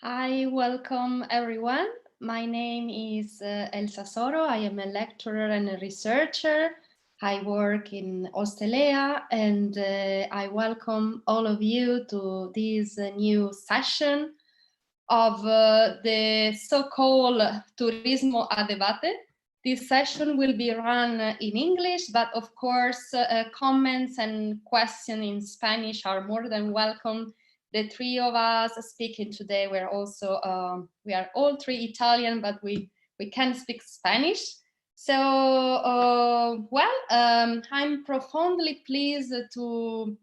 Hi, welcome everyone. My name is Elsa Soro. I am a lecturer and a researcher. I work in Ostelea and I welcome all of you to this new session of the so-called Turismo a debate. This session will be run in English, but of course comments and questions in Spanish are more than welcome. The three of us speaking today, we are all three Italian, but we can speak Spanish. So, I'm profoundly pleased to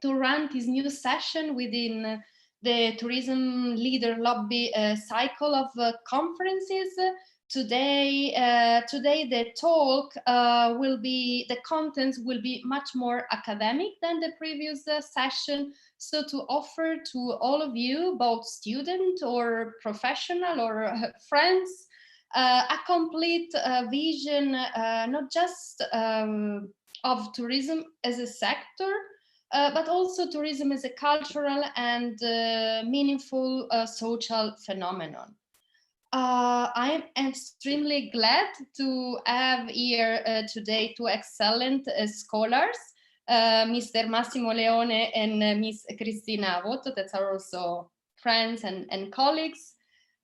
run this new session within the tourism leader lobby cycle of conferences. Today the talk the contents will be much more academic than the previous session. So to offer to all of you, both student or professional or friends, a complete vision, not just of tourism as a sector, but also tourism as a cultural and meaningful social phenomenon. I am extremely glad to have here today two excellent scholars, Mr. Massimo Leone and Miss Cristina Voto, that are also friends and colleagues,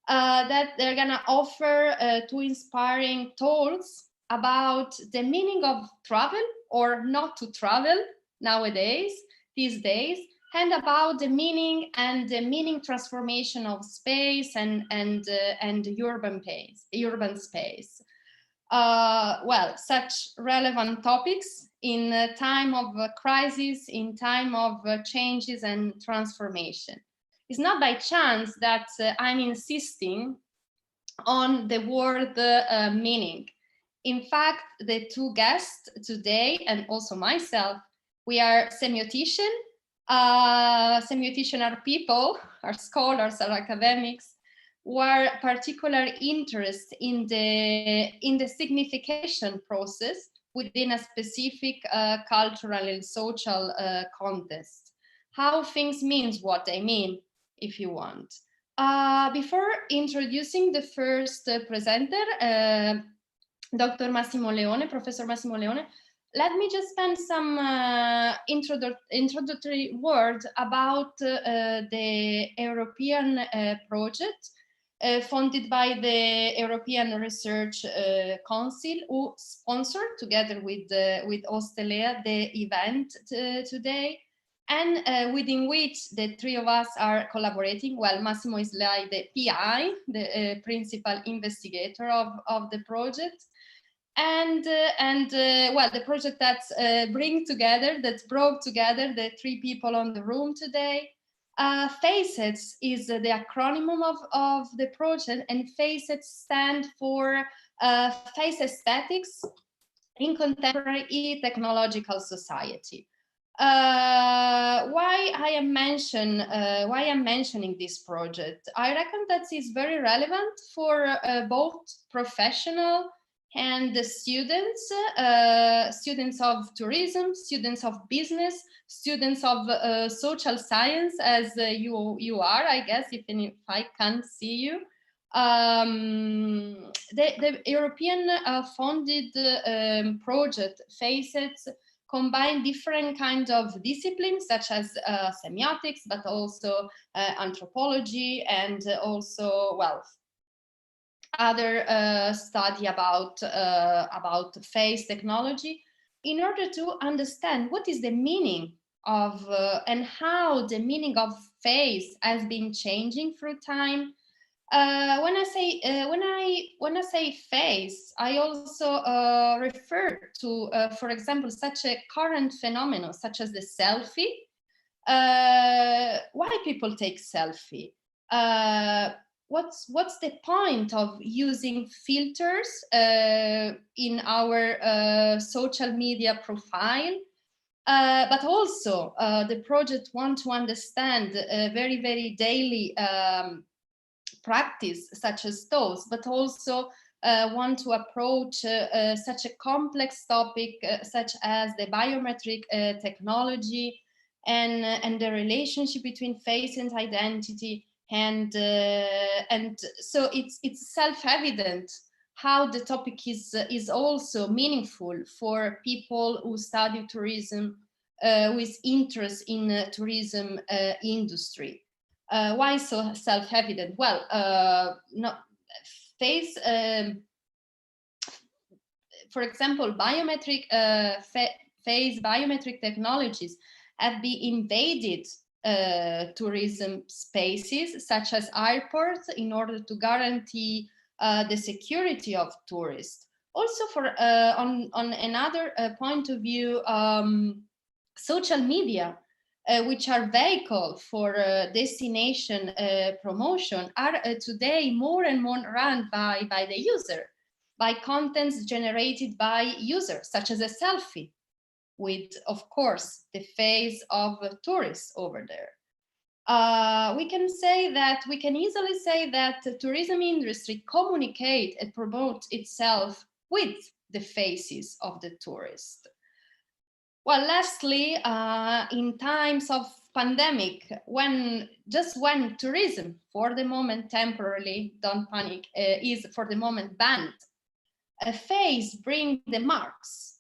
that they're gonna offer two inspiring talks about the meaning of travel or not to travel nowadays, these days, and about the meaning and the meaning transformation of space and urban space. Such relevant topics in a time of crisis, in time of changes and transformation. It's not by chance that I'm insisting on the word meaning. In fact, the two guests today, and also myself, we are semiotician. Semiotician are people, are scholars, are academics, who are particular interest in the signification process within a specific cultural and social context. How things means what they mean, if you want. Before introducing the first presenter, Dr. Massimo Leone, Professor Massimo Leone, let me just spend some introductory words about the European project funded by the European Research Council, who sponsored together with Ostelea the event today, and within which the three of us are collaborating. Well, Massimo is like the PI, the principal investigator of the project. And the project that brought together the three people on the room today. Facets is the acronym of the project, and Facets stand for face aesthetics in contemporary technological society. Why I'm mentioning this project? I reckon that is very relevant for both professional and the students, students of tourism, students of business, students of social science, as you are, I guess, even if I can't see you. The European funded project Facets combine different kinds of disciplines such as semiotics, but also anthropology, and also, other study about face technology, in order to understand what is the meaning of and how the meaning of face has been changing through time. When I say face, I also refer to, for example, such a current phenomenon such as the selfie. Why people take selfie? What's the point of using filters in our social media profile? But also, the project want to understand very, very daily practice such as those, but also want to approach such a complex topic such as the biometric technology and the relationship between face and identity, and so it's self-evident how the topic is also meaningful for people who study tourism with interest in tourism industry. Why so self-evident? Well, no, face, for example, face biometric technologies have been invaded tourism spaces such as airports in order to guarantee the security of tourists. Also, on another point of view, social media, which are vehicle for destination promotion, are today more and more run by the user, by contents generated by users, such as a selfie with, of course, the face of tourists over there. We can easily say that the tourism industry communicate and promote itself with the faces of the tourists. Well, lastly, in times of pandemic, when tourism, for the moment temporarily, don't panic, is for the moment banned, a face brings the marks.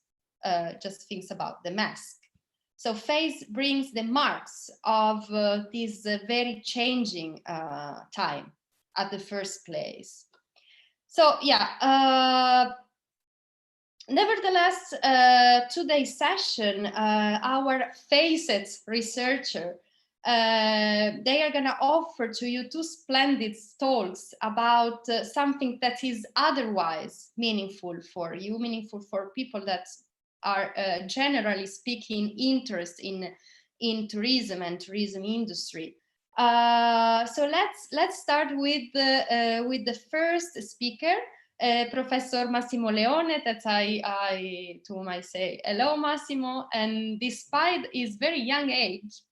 Just think about the mask. So face brings the marks of this very changing time at the first place. So yeah, nevertheless, today's session, our Facets researcher, they are going to offer to you two splendid talks about something that is otherwise meaningful for you, meaningful for people that are generally speaking interest in tourism and tourism industry. So let's start with the first speaker, Professor Massimo Leone, that to whom I say hello, Massimo. And despite his very young age,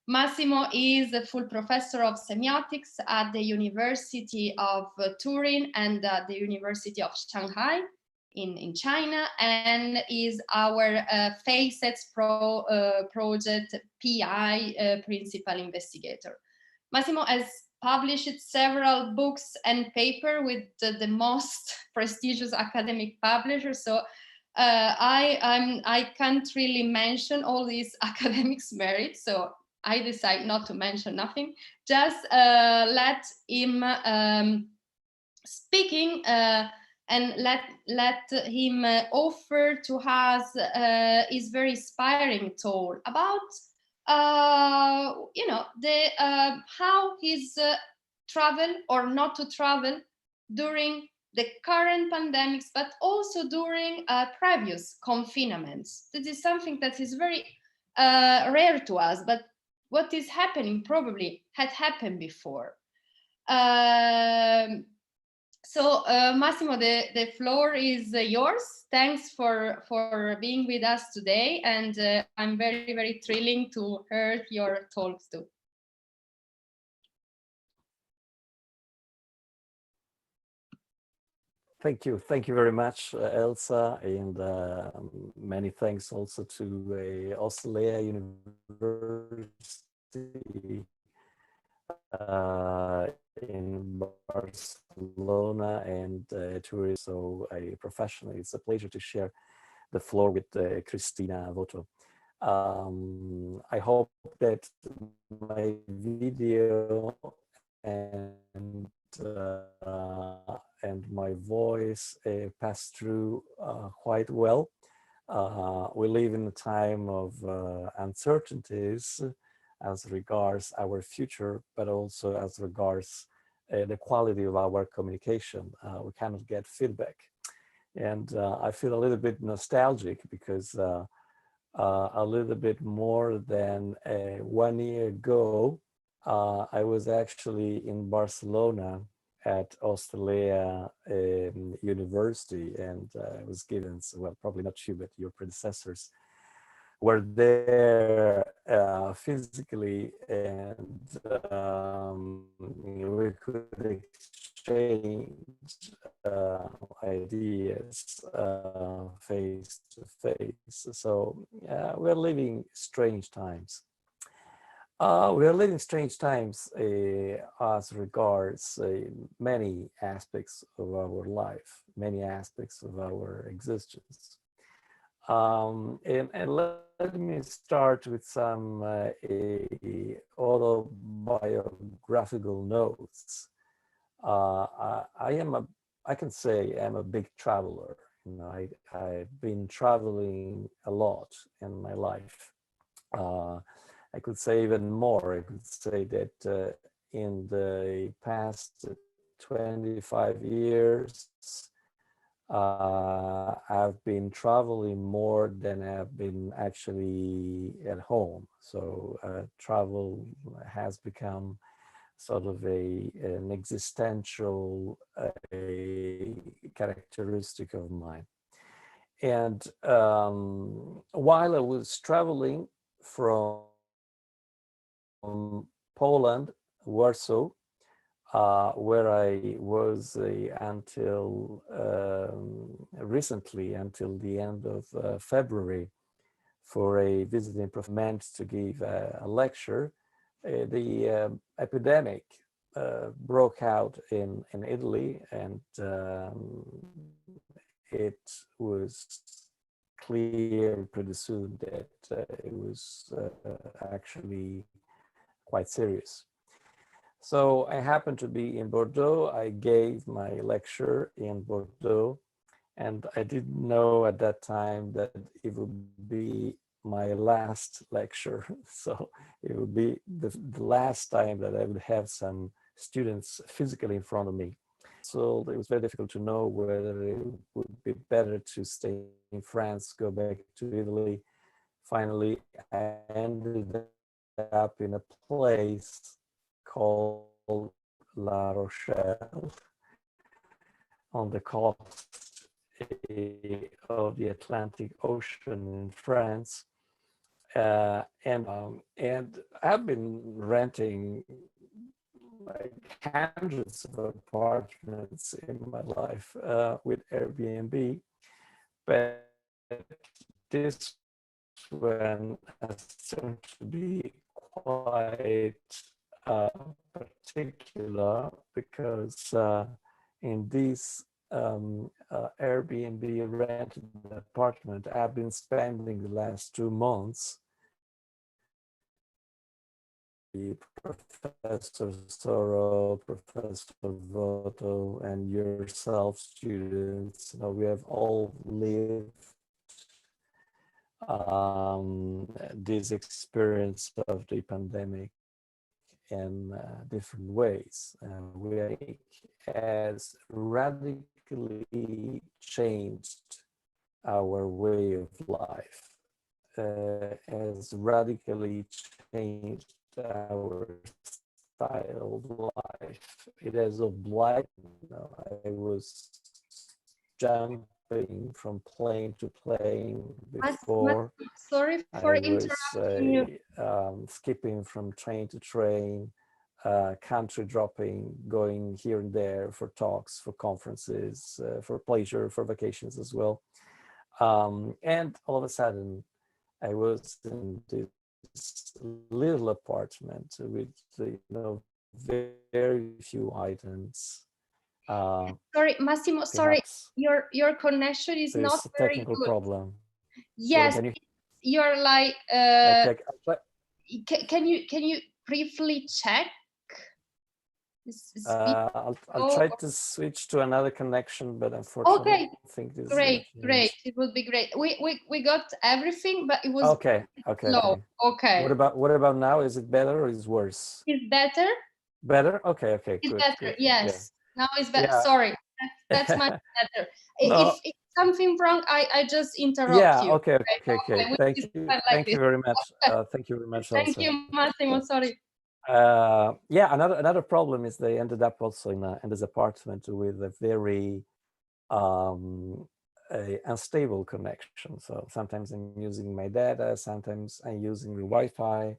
Massimo is a full professor of semiotics at the University of Turin and the University of Shanghai in China, and is our Facets project PI principal investigator. Massimo has published several books and papers with the most prestigious academic publishers. So I can't really mention all these academics' merits. So I decide not to mention nothing. Just let him speaking and let him offer to us his very inspiring talk about how his travel or not to travel during the current pandemics, but also during previous confinements. This is something that is very rare to us, but what is happening probably had happened before. So Massimo, the floor is yours. Thanks for being with us today, and I'm very, very thrilling to hear your talks too. Thank you very much, Elsa, and many thanks also to Ostelea University in Barcelona and Turismo. So professionally, it's a pleasure to share the floor with Cristina Voto. I hope that my video and my voice pass through quite well. We live in a time of uncertainties as regards our future, but also as regards the quality of our communication. We cannot get feedback. And I feel a little bit nostalgic because a little bit more than 1 year ago, I was actually in Barcelona at Ostelea University, and I was given, well, probably not you, but your predecessors were there physically, and we could exchange ideas face to face. So we're living strange times. We are living strange times as regards many aspects of our life, many aspects of our existence. And let me start with some autobiographical notes. I am a, I can say I'm a big traveler. You know, I've been traveling a lot in my life. Uh, I could say even more. I could say that in the past 25 years, I've been traveling more than I've been actually at home. So travel has become sort of an existential characteristic of mine. And while I was traveling from Poland, Warsaw, where I was until recently, until the end of February, for a visiting professor meant to give a lecture. The epidemic broke out in Italy, and it was clear pretty soon that it was actually quite serious. So I happened to be in Bordeaux. I gave my lecture in Bordeaux, and I didn't know at that time that it would be my last lecture. So it would be the last time that I would have some students physically in front of me. So it was very difficult to know whether it would be better to stay in France, go back to Italy. Finally, I ended up in a place called La Rochelle on the coast of the Atlantic Ocean in France. And I've been renting like hundreds of apartments in my life with Airbnb, but this one has turned to be quite particular because in this Airbnb rented apartment I've been spending the last 2 months, Professor Soro, Professor Voto, and yourself, students. You know, we have all lived this experience of the pandemic in different ways. We has radically changed our way of life, has radically changed our style of life. It has obliged, you know, I was jumping from plane to plane before. Sorry for I was interrupting you. skipping from train to train, country dropping, going here and there for talks, for conferences, for pleasure, for vacations as well. And all of a sudden, I was in this little apartment with, you know, very few items. Sorry, Massimo, sorry, Perhaps your connection is not there's a very technical good. problem. Yes, Can you? you're like, Okay, can you briefly check? Is I'll video try to switch to another connection, but unfortunately, I okay? don't think this is going to Great, great. change. It would be great. We got everything, but it was Okay, okay, low. okay. Okay, What about now? Is it better or is it worse? it's better. Better? Okay, okay, It's good, better. good. Yeah, Yes, now it's better. yeah. Sorry, that's much better. No, If something wrong, I just interrupt yeah, you. okay, Okay, okay, okay. okay. Thank It's you, fine like this. very much. Okay. Thank you very much, Thank Elsa. you, Massimo. Sorry. Yeah, another problem is they ended up also in this apartment with a very a unstable connection. So sometimes I'm using my data, sometimes I'm using the Wi-Fi,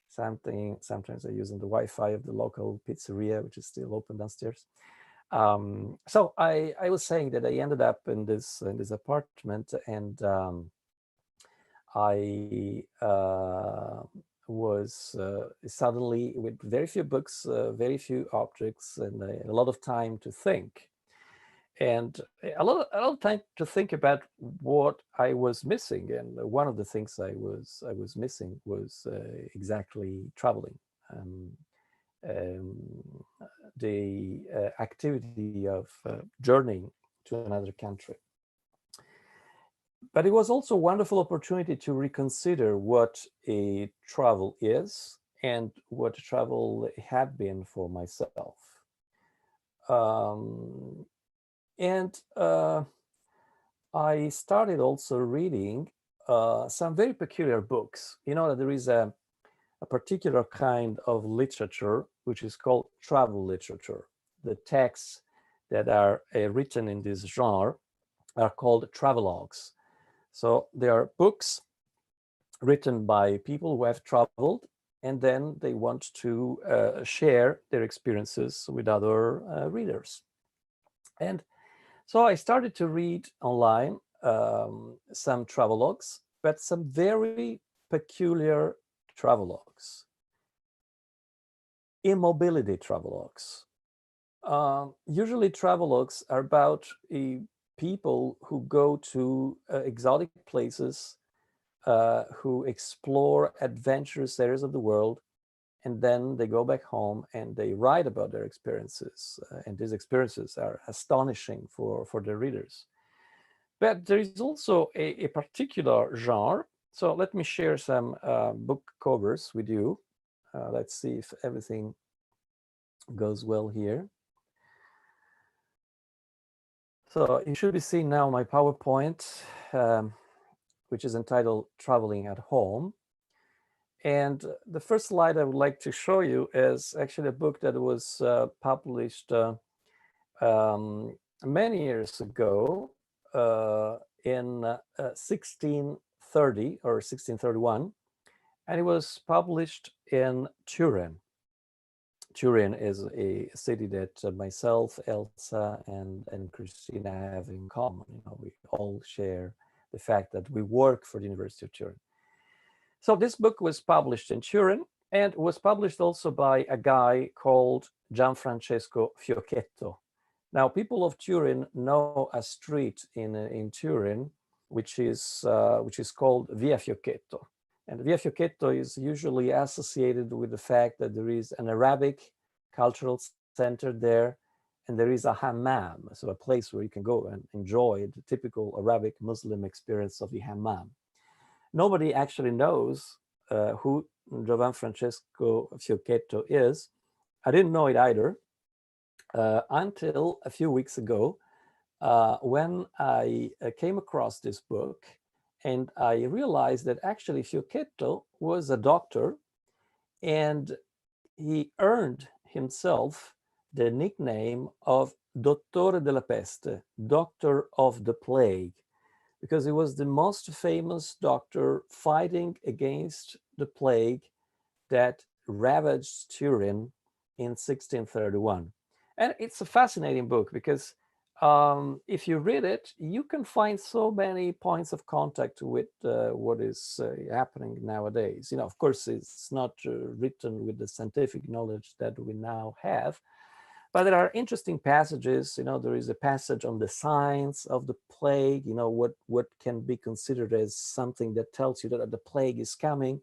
sometimes I'm using the Wi-Fi of the local pizzeria, which is still open downstairs. So I was saying that I ended up in this apartment, and I was was suddenly with very few books, very few objects, and a lot of time to think, and a lot of time to think about what I was missing. And one of the things I was missing was exactly traveling. Um, um, the activity of journeying to another country. But it was also a wonderful opportunity to reconsider what a travel is and what travel had been for myself. Um, and I started also reading some very peculiar books. You know that there is a particular kind of literature which is called travel literature. The texts that are written in this genre are called travelogues. So they are books written by people who have traveled, and then they want to share their experiences with other readers. And so I started to read online some travelogues, but some very peculiar travelogues, immobility travelogues. Usually travelogues are about people who go to exotic places, who explore adventurous areas of the world, and then they go back home and they write about their experiences. And these experiences are astonishing for their readers. But there is also a particular genre. So let me share some book covers with you. Let's see if everything goes well here. So you should be seeing now my PowerPoint, which is entitled Traveling at Home. And the first slide I would like to show you is actually a book that was published many years ago in 1630 or 1631, and it was published in Turin. Turin is a city that myself, Elsa, and Cristina have in common. You know, we all share the fact that we work for the University of Turin. So this book was published in Turin and was published also by a guy called Gianfrancesco Fiocchetto. Now, people of Turin know a street in Turin which is called Via Fiocchetto. And Via Fiocchetto is usually associated with the fact that there is an Arabic cultural center there, and there is a hammam, so a place where you can go and enjoy the typical Arabic Muslim experience of the hammam. Nobody actually knows who Gianfrancesco Fiocchetto is. I didn't know it either until a few weeks ago when I came across this book. And I realized that actually Fiocchetto was a doctor, and he earned himself the nickname of Dottore della Peste, Doctor of the Plague, because he was the most famous doctor fighting against the plague that ravaged Turin in 1631. And it's a fascinating book because if you read it, you can find so many points of contact with what is happening nowadays. You know, of course, it's not written with the scientific knowledge that we now have, but there are interesting passages. You know, there is a passage on the signs of the plague. You know, what can be considered as something that tells you that the plague is coming,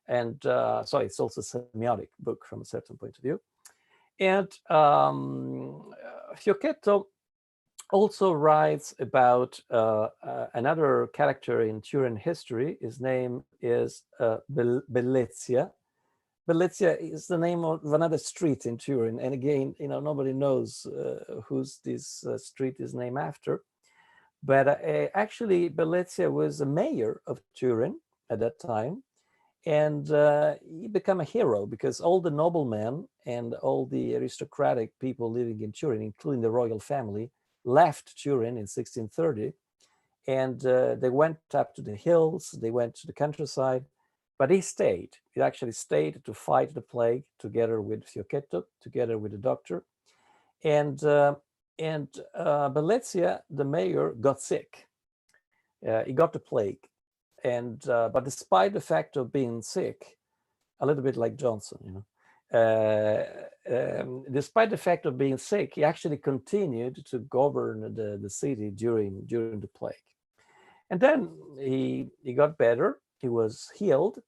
and so it's also a semiotic book from a certain point of view. And Fiocchetto also writes about another character in Turin history. His name is Bellezia. Bellezia is the name of another street in Turin. And again, you know, nobody knows whose this street is named after. But actually, Bellezia was a mayor of Turin at that time. And he became a hero because all the noblemen and all the aristocratic people living in Turin, including the royal family, left Turin in 1630, and they went up to the hills, they went to the countryside, but he stayed. He actually stayed to fight the plague together with Fiocchetto, together with the doctor. And Bellezia, the mayor, got sick. He got the plague. And but despite the fact of being sick, a little bit like Johnson, you know. Despite the fact of being sick, he actually continued to govern the city during the plague. And then he got better, he was healed,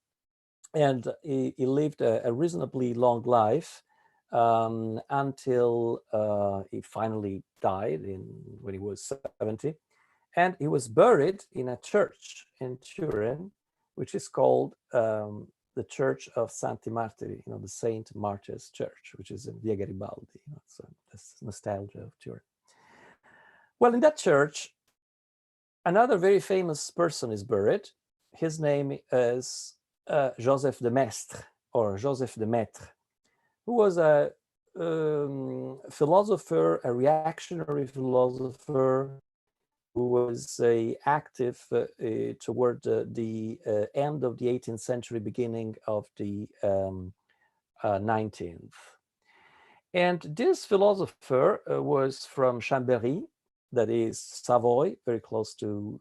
and he lived a reasonably long life until he finally died when he was 70. And he was buried in a church in Turin, which is called the Church of Santi Martiri, you know, the Saint Martyrs Church, which is in Via Garibaldi. You know, so this nostalgia of Turin. Well, in that church, another very famous person is buried. His name is Joseph de Maistre, or Joseph de Maistre, who was a philosopher, a reactionary philosopher, who was active toward the end of the 18th century, beginning of the 19th. And this philosopher was from Chambéry, that is Savoy, very close to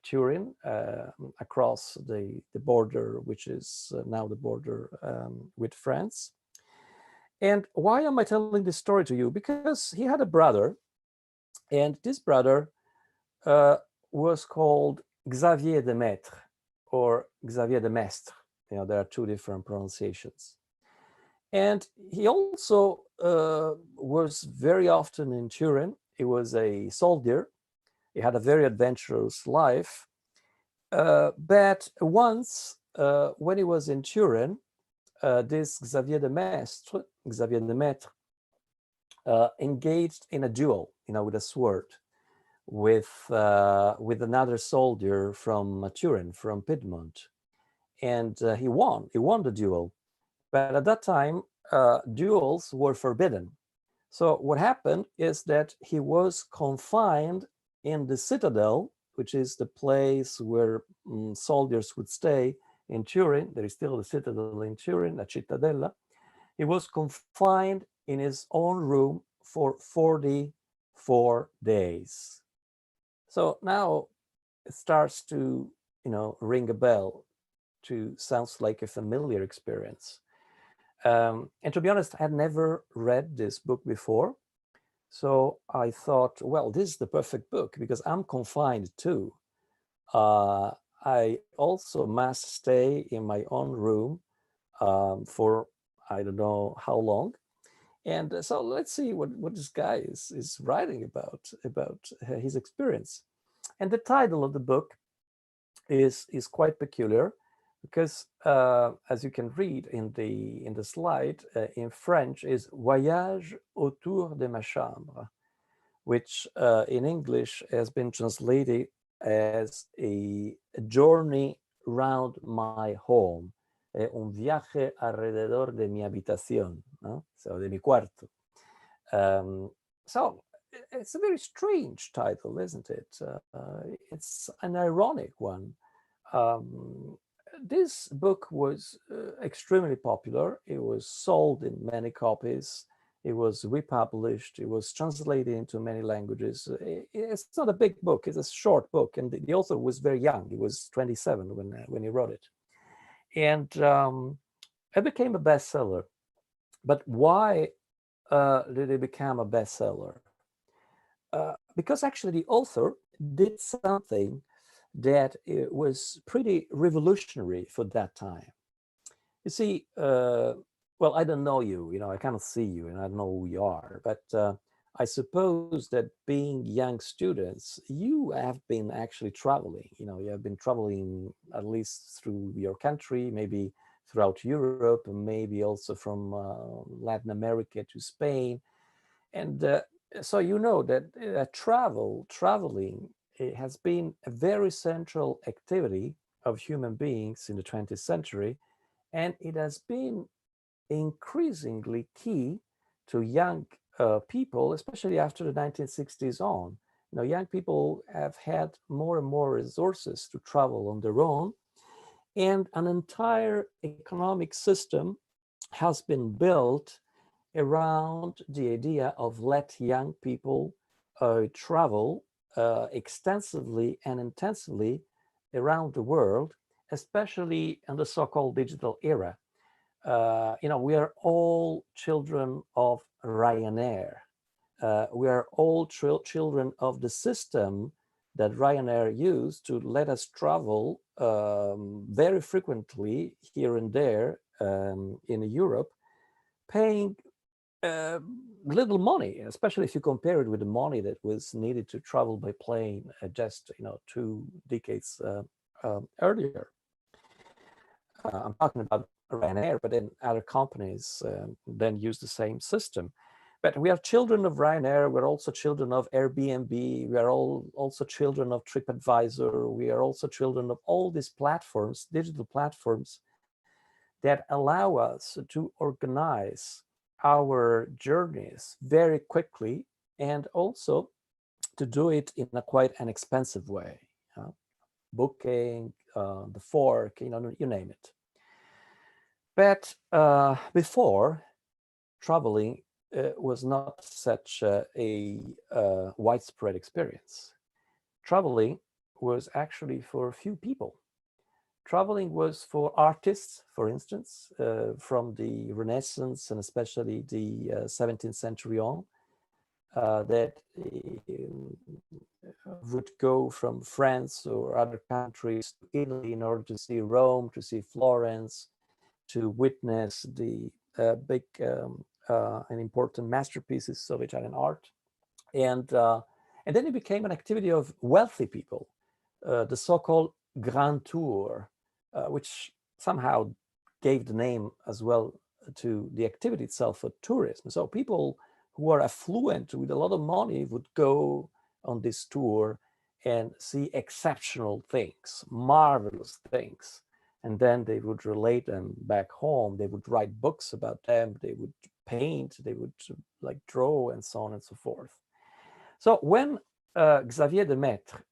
Turin, across the border, which is now the border with France. And why am I telling this story to you? Because he had a brother, and this brother was called Xavier de Maistre or Xavier de Maistre. You know, there are two different pronunciations. And he also was very often in Turin. He was a soldier. He had a very adventurous life. But once, when he was in Turin, this Xavier de Maistre, engaged in a duel, you know, with a sword, with another soldier from Turin, from Piedmont, and he won. He won the duel, but at that time, duels were forbidden. So what happened is that he was confined in the citadel, which is the place where soldiers would stay in Turin. There is still the citadel in Turin, la Cittadella. He was confined in his own room for 44 days. So now it starts to, you know, ring a bell, to sounds like a familiar experience. And to be honest, I had never read this book before. So I thought, well, this is the perfect book because I'm confined too. I also must stay in my own room for I don't know how long. And so let's see what this guy is writing about his experience. And the title of the book is quite peculiar because as you can read in the slide in French is Voyage autour de ma chambre, which in English has been translated as a journey round my home, un viaje alrededor de mi habitación, no? So de mi cuarto. So it's a very strange title, isn't it? It's an ironic one. This book was extremely popular. It was sold in many copies. It was republished. It was translated into many languages. It's not a big book. It's a short book. And the author was very young. He was 27 when he wrote it. And it became a bestseller. But why did it become a bestseller? Because actually the author did something that was pretty revolutionary for that time. You see, well, I don't know you, you know, I cannot see you and I don't know who you are, but I suppose that being young students, you have been actually traveling, you know, you have been traveling at least through your country, maybe throughout Europe, and maybe also from Latin America to Spain. And so you know that traveling it has been a very central activity of human beings in the 20th century, and it has been increasingly key to young people, especially after the 1960s on. You know, young people have had more and more resources to travel on their own, and an entire economic system has been built around the idea of let young people travel extensively and intensively around the world, especially in the so-called digital era. we are all children of Ryanair. We are all children of the system that Ryanair used to let us travel very frequently here and there in Europe, paying little money, especially if you compare it with the money that was needed to travel by plane just 2 decades earlier. I'm talking about Ryanair, but then other companies then use the same system. But we are children of Ryanair. We're also children of Airbnb. We are all also children of TripAdvisor. We are also children of all these platforms, digital platforms, that allow us to organize our journeys very quickly and also to do it in a quite an expensive way. Booking, the fork, you name it. But before, traveling was not such a widespread experience. Traveling was actually for a few people. Traveling was for artists, for instance, from the Renaissance and especially the 17th century on, that would go from France or other countries to Italy in order to see Rome, to see Florence, to witness the big and important masterpieces of Italian art. And then it became an activity of wealthy people, the so-called Grand Tour, which somehow gave the name as well to the activity itself of tourism. So people who are affluent with a lot of money would go on this tour and see exceptional things, marvelous things. And then they would relate them back home. They would write books about them. They would paint, they would like draw and so on and so forth. So when Xavier Demaitre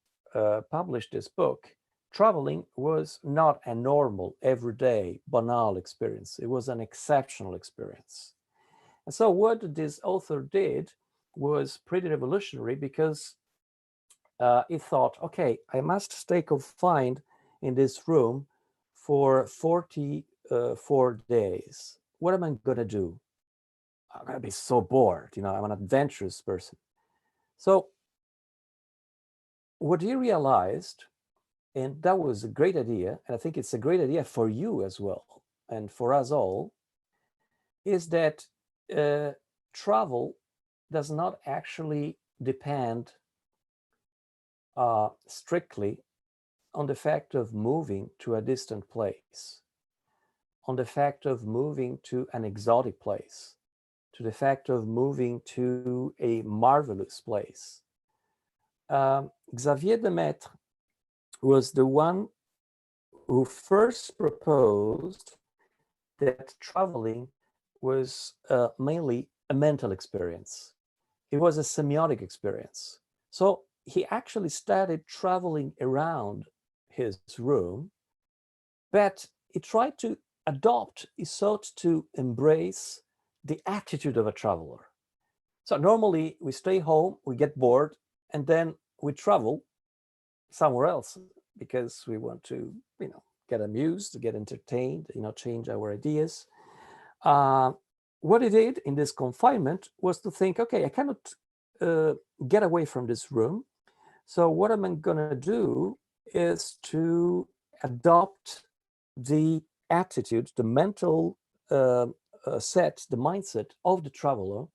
published this book, traveling was not a normal, everyday, banal experience. It was an exceptional experience. And so what this author did was pretty revolutionary because he thought, okay, I must stay confined in this room for 44 days. What am I going to do? I'm going to be so bored. I'm an adventurous person. So what he realized, and that was a great idea, and I think it's a great idea for you as well, and for us all, is that travel does not actually depend strictly on the fact of moving to a distant place, on the fact of moving to an exotic place, to the fact of moving to a marvelous place. Xavier Demaitre was the one who first proposed that traveling was mainly a mental experience. It was a semiotic experience. So he actually started traveling around his room, but he tried to adopt, he sought to embrace the attitude of a traveler. So normally we stay home, we get bored, and then we travel somewhere else because we want to, get amused, get entertained, change our ideas. What he did in this confinement was to think, okay, I cannot get away from this room. So what am I going to do is to adopt the attitude, the mental set, the mindset of the traveler,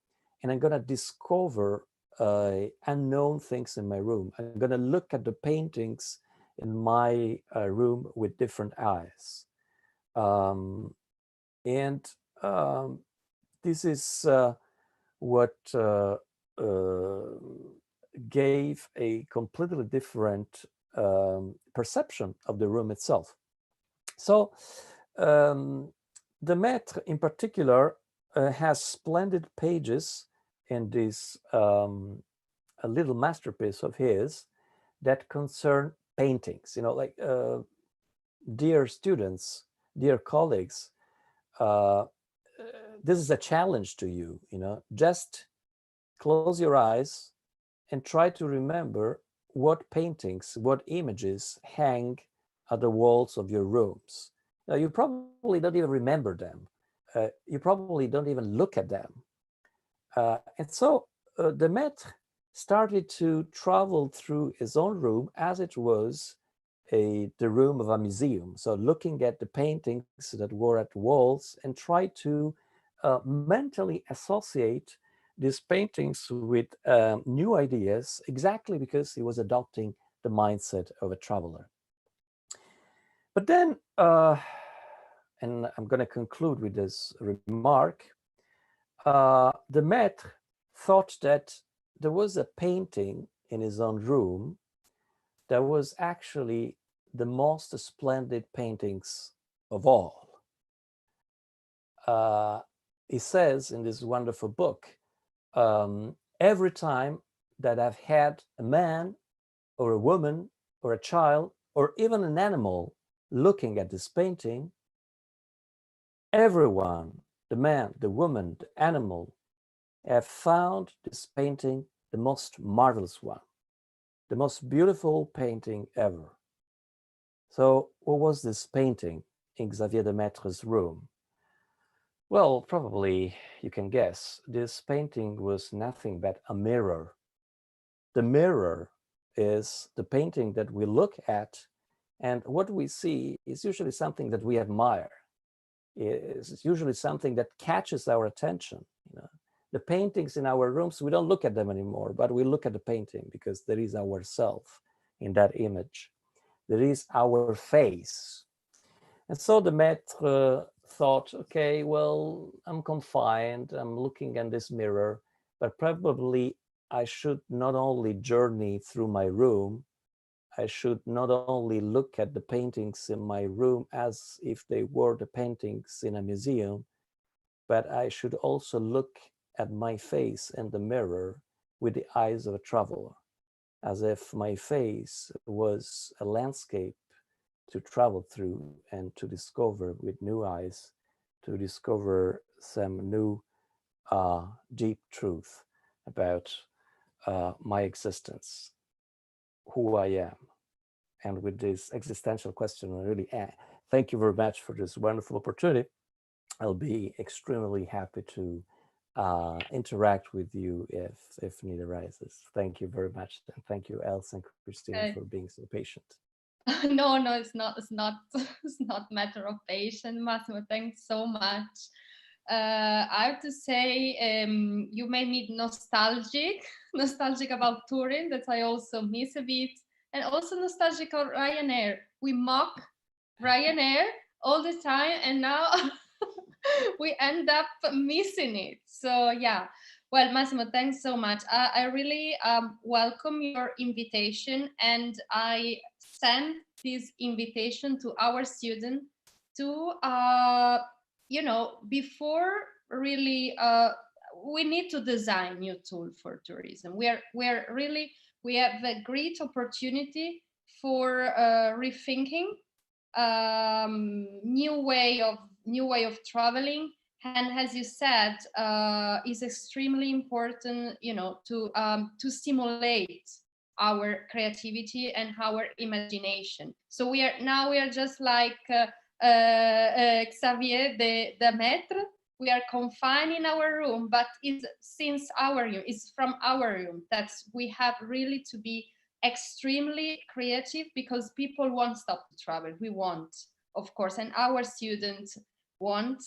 and I'm going to discover unknown things in my room. I'm going to look at the paintings in my room with different eyes. This is what gave a completely different perception of the room itself. So Demaitre in particular has splendid pages in this a little masterpiece of his that concern paintings. Dear students, dear colleagues, this is a challenge to you. Just close your eyes and try to remember what paintings, what images hang at the walls of your rooms. Now, you probably don't even remember them, you probably don't even look at them. And so the maître started to travel through his own room as it was the room of a museum. So looking at the paintings that were at walls and tried to mentally associate these paintings with new ideas, exactly because he was adopting the mindset of a traveler. But then, and I'm going to conclude with this remark, the maître thought that there was a painting in his own room that was actually the most splendid paintings of all. He says in this wonderful book, every time that I've had a man or a woman or a child or even an animal looking at this painting, everyone, the man, the woman, the animal, have found this painting the most marvelous one, the most beautiful painting ever. So what was this painting in Xavier de Maître's room? Well, probably you can guess. This painting was nothing but a mirror. The mirror is the painting that we look at, and what we see is usually something that we admire. It's usually something that catches our attention. You know, the paintings in our rooms, we don't look at them anymore, but we look at the painting because there is ourself in that image. There is our face. And so the maître thought, okay, well, I'm confined, I'm looking in this mirror, but probably I should not only journey through my room, I should not only look at the paintings in my room as if they were the paintings in a museum, but I should also look at my face in the mirror with the eyes of a traveler, as if my face was a landscape to travel through and to discover with new eyes, to discover some new deep truth about my existence, who I am. And with this existential question, I really thank you very much for this wonderful opportunity. I'll be extremely happy to interact with you if need arises. Thank you very much. And thank you, Elsa and Cristina, for being so patient. No, no, it's not. It's not. It's not matter of patience, Massimo. Thanks so much. I have to say, you made me nostalgic about Turin. That I also miss a bit, and also nostalgic of Ryanair. We mock Ryanair all the time, and now we end up missing it. So yeah. Well, Massimo, thanks so much. I really welcome your invitation, and I send this invitation to our students to, before really, we need to design new tool for tourism. We have a great opportunity for rethinking new way of traveling, and as you said, is extremely important, to stimulate our creativity and our imagination. So we are just like Xavier the Maître. We are confined in our room, but it's from our room that we have really to be extremely creative, because people won't stop to travel. We want, of course, and our students want.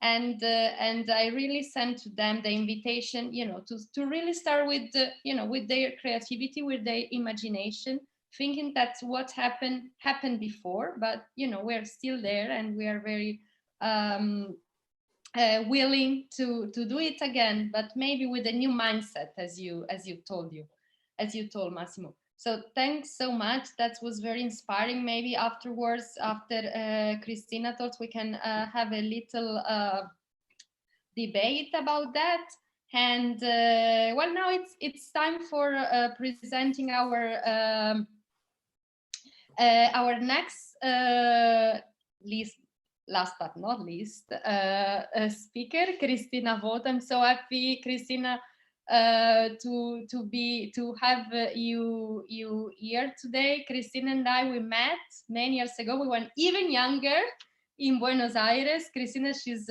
And I really sent to them the invitation, to really start with with their creativity, with their imagination, thinking that's what happened before, but we're still there, and we are very willing to do it again, but maybe with a new mindset, as you told, Massimo. So thanks so much. That was very inspiring. Maybe afterwards, after Cristina talks, we can have a little debate about that. And well, now it's time for presenting our next last but not least speaker, Cristina Voto. I'm so happy, Cristina, to have you here today. Cristina and I, we met many years ago. We were even younger. in Buenos Aires. Cristina, she's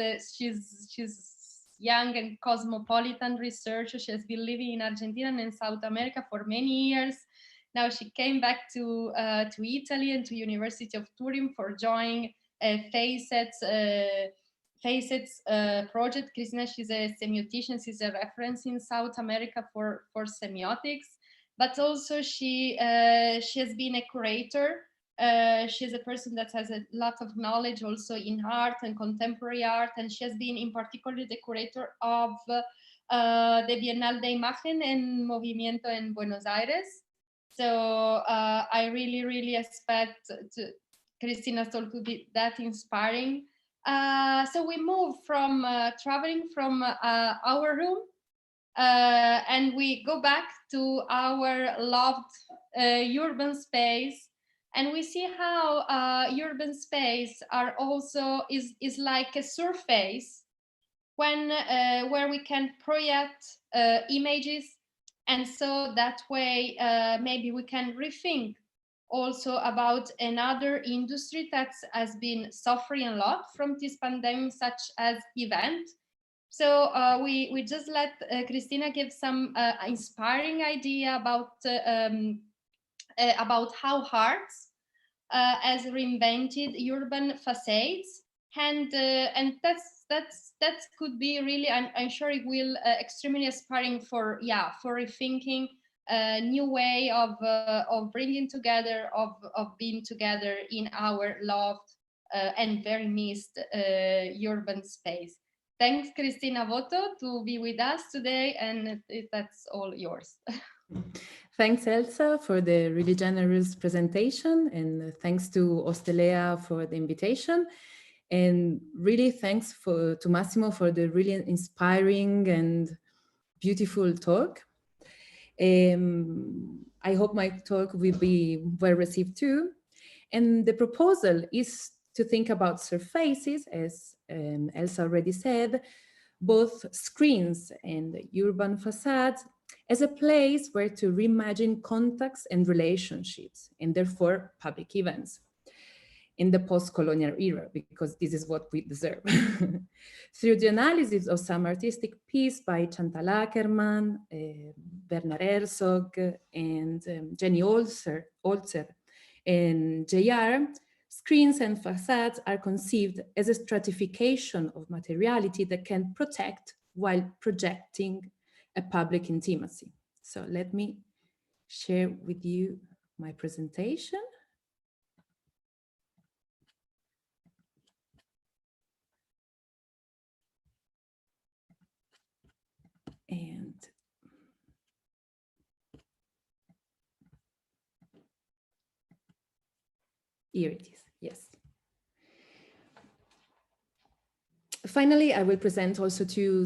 young and cosmopolitan researcher. She has been living in Argentina and in South America for many years. Now she came back to Italy and to University of Turin for joining Facets project. Cristina, she's a semiotician. She's a reference in South America for semiotics, but also she has been a curator. She's a person that has a lot of knowledge also in art and contemporary art, and she has been in particular the curator of the Bienal de Imagen en Movimiento in Buenos Aires. So I really expect Cristina's talk to be that inspiring. So we move from traveling from our room and we go back to our loved urban space, and we see how urban space are also is like a surface when where we can project images, and so that way maybe we can rethink also about another industry that has been suffering a lot from this pandemic, such as event. So we just let Cristina give some inspiring idea about how arts has reinvented urban facades, and that could be really, I'm sure it will extremely inspiring for rethinking a new way of bringing together, of being together in our loved and very missed urban space. Thanks, Cristina Voto, to be with us today, and that's all yours. Thanks, Elsa, for the really generous presentation, and thanks to Ostelea for the invitation. And really thanks to Massimo for the really inspiring and beautiful talk. I hope my talk will be well received too. And the proposal is to think about surfaces, as Elsa already said, both screens and urban facades, as a place where to reimagine contacts and relationships, and therefore public events in the post-colonial era, because this is what we deserve. Through the analysis of some artistic piece by Chantal Akerman, Werner Herzog, and Jenny Olzer, and JR, screens and facades are conceived as a stratification of materiality that can protect while projecting a public intimacy. So let me share with you my presentation. And here it is, yes. Finally, I will present also two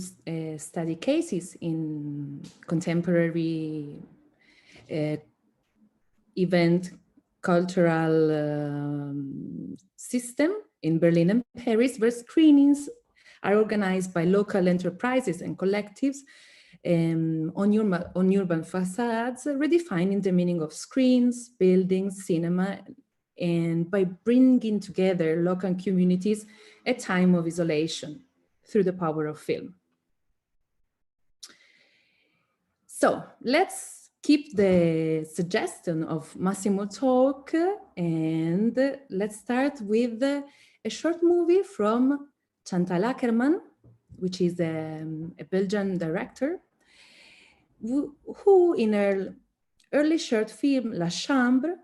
study cases in contemporary event cultural system in Berlin and Paris, where screenings are organized by local enterprises and collectives on urban facades, redefining the meaning of screens, buildings, cinema, and by bringing together local communities at a time of isolation through the power of film. So let's keep the suggestion of Massimo talk, and let's start with a short movie from Chantal Akerman, which is a Belgian director, who in her early short film, La Chambre,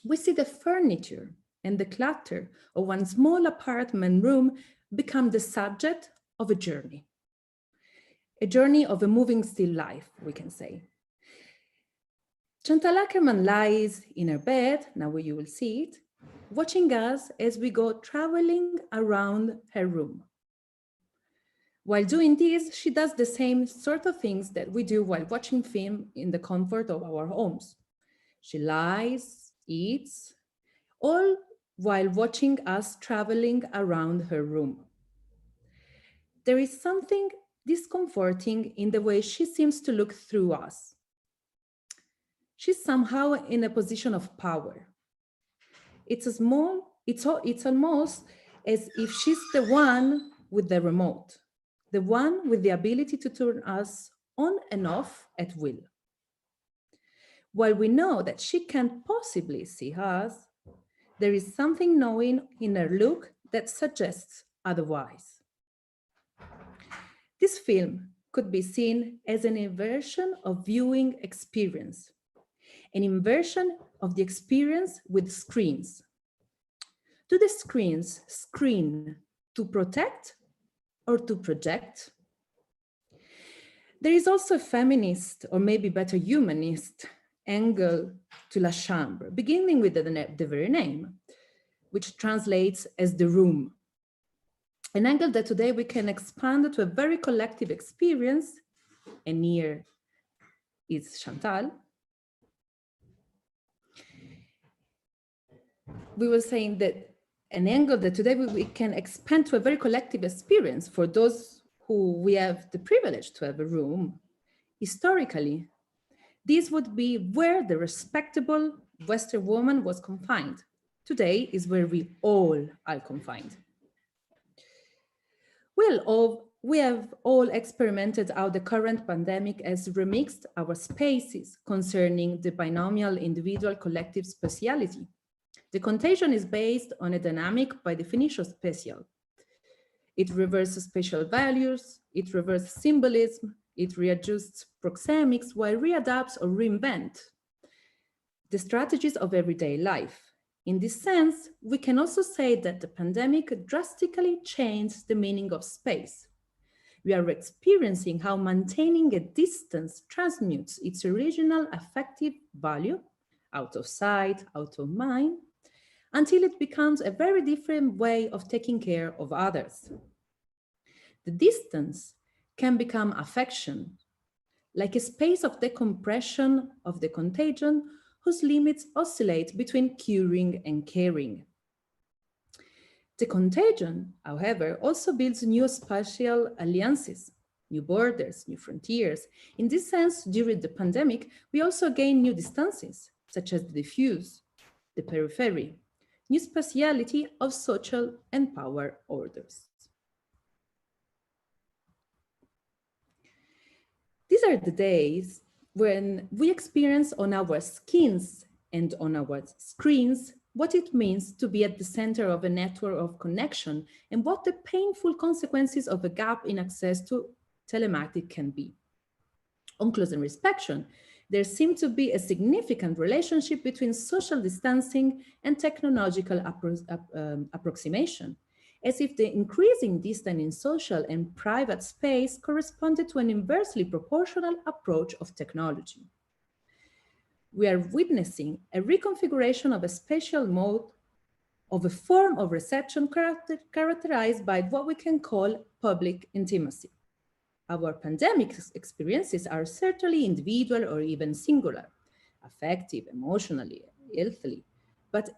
we see the furniture and the clutter of one small apartment room become the subject of a journey of a moving still life, we can say. Chantal Akerman lies in her bed, now you will see it, watching us as we go traveling around her room. While doing this, she does the same sort of things that we do while watching film in the comfort of our homes. She lies, eats, all while watching us traveling around her room. There is something discomforting in the way she seems to look through us. She's somehow in a position of power. It's a small It's almost as if she's the one with the remote, the one with the ability to turn us on and off at will. While we know that she can't possibly see us, there is something knowing in her look that suggests otherwise. This film could be seen as an inversion of viewing experience, an inversion of the experience with screens. Do the screens screen to protect or to project? There is also a feminist, or maybe better humanist, angle to La Chambre, beginning with the very name, which translates as the room. An angle that today we can expand to a very collective experience, and here is Chantal. We were saying that an angle that today we can expand to a very collective experience for those who we have the privilege to have a room. Historically, this would be where the respectable Western woman was confined. Today is where we all are confined. We have all experimented how the current pandemic has remixed our spaces concerning the binomial individual-collective speciality. The contagion is based on a dynamic by definition spatial. It reverses spatial values, it reverses symbolism, it readjusts proxemics while readapts or reinvent the strategies of everyday life. In this sense, we can also say that the pandemic drastically changed the meaning of space. We are experiencing how maintaining a distance transmutes its original affective value, out of sight, out of mind, until it becomes a very different way of taking care of others. The distance can become affection, like a space of decompression of the contagion whose limits oscillate between curing and caring. The contagion, however, also builds new spatial alliances, new borders, new frontiers. In this sense, during the pandemic, we also gain new distances, such as the diffuse, the periphery, new spatiality of social and power orders. These are the days when we experience on our skins and on our screens what it means to be at the center of a network of connection and what the painful consequences of a gap in access to telematic can be. On close inspection, there seems to be a significant relationship between social distancing and technological approximation, as if the increasing distance in social and private space corresponded to an inversely proportional approach of technology. We are witnessing a reconfiguration of a spatial mode of a form of reception characterized by what we can call public intimacy. Our pandemic experiences are certainly individual or even singular, affective, emotionally, healthily, but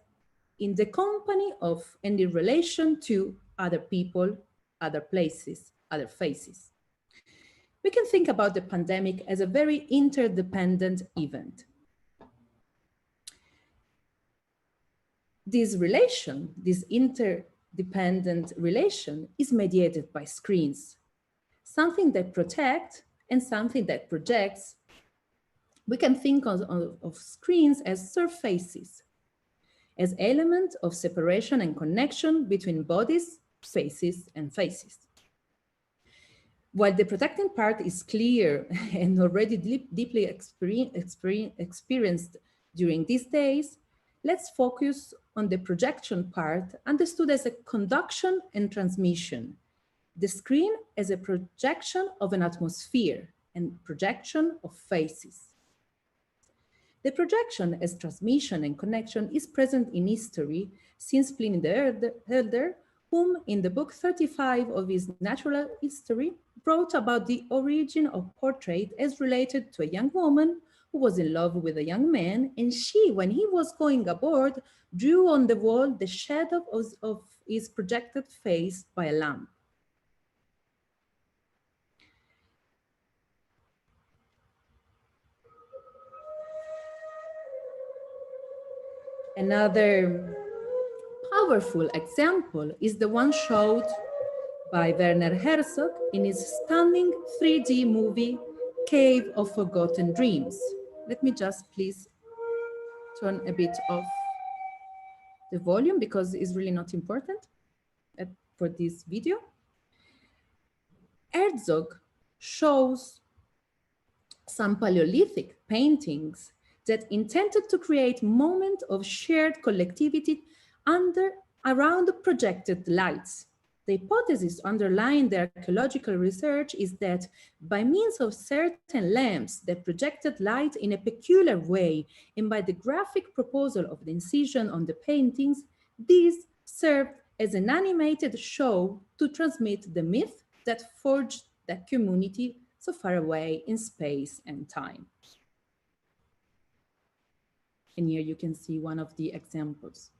in the company of and in relation to other people, other places, other faces. We can think about the pandemic as a very interdependent event. This relation, this interdependent relation, is mediated by screens, something that protects and something that projects. We can think of screens as surfaces, as elements of separation and connection between bodies, spaces, and faces. While the protecting part is clear and already deeply experienced during these days, let's focus on the projection part, understood as a conduction and transmission. The screen as a projection of an atmosphere and projection of faces. The projection as transmission and connection is present in history since Pliny the Elder, whom in the book 35 of his Natural History wrote about the origin of portrait as related to a young woman who was in love with a young man, and she, when he was going aboard, drew on the wall the shadow of his projected face by a lamp. Another powerful example is the one showed by Werner Herzog in his stunning 3D movie, Cave of Forgotten Dreams. Let me just please turn a bit off the volume because it's really not important for this video. Herzog shows some Paleolithic paintings that intended to create moment of shared collectivity around projected lights. The hypothesis underlying the archaeological research is that by means of certain lamps that projected light in a peculiar way and by the graphic proposal of the incision on the paintings, these served as an animated show to transmit the myth that forged that community so far away in space and time. And here you can see one of the examples.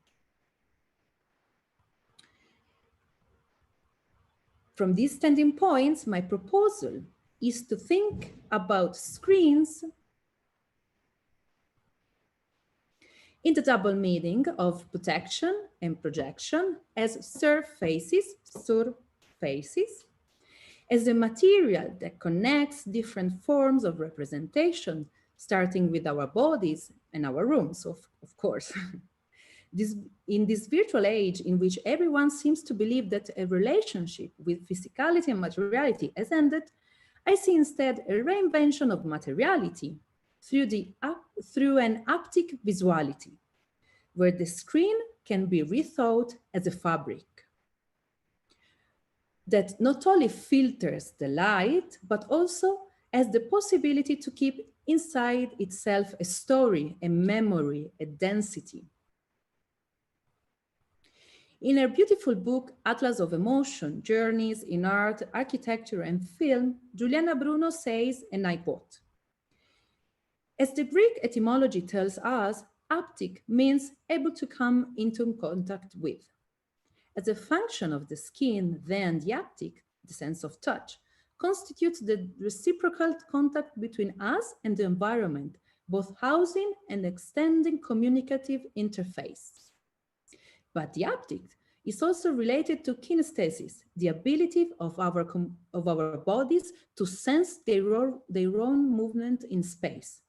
From these standing points, my proposal is to think about screens in the double meaning of protection and projection as surfaces, as a material that connects different forms of representation, starting with our bodies and our rooms, of course. In this virtual age in which everyone seems to believe that a relationship with physicality and materiality has ended, I see instead a reinvention of materiality through an haptic visuality, where the screen can be rethought as a fabric that not only filters the light, but also has the possibility to keep inside itself a story, a memory, a density. In her beautiful book, Atlas of Emotion, Journeys in Art, Architecture and Film, Giuliana Bruno says, and I quote, "As the Greek etymology tells us, haptic means able to come into contact with. As a function of the skin, then the haptic, the sense of touch, constitutes the reciprocal contact between us and the environment, both housing and extending communicative interface. But the haptic is also related to kinesthesis, the ability of our bodies to sense their own movement in space.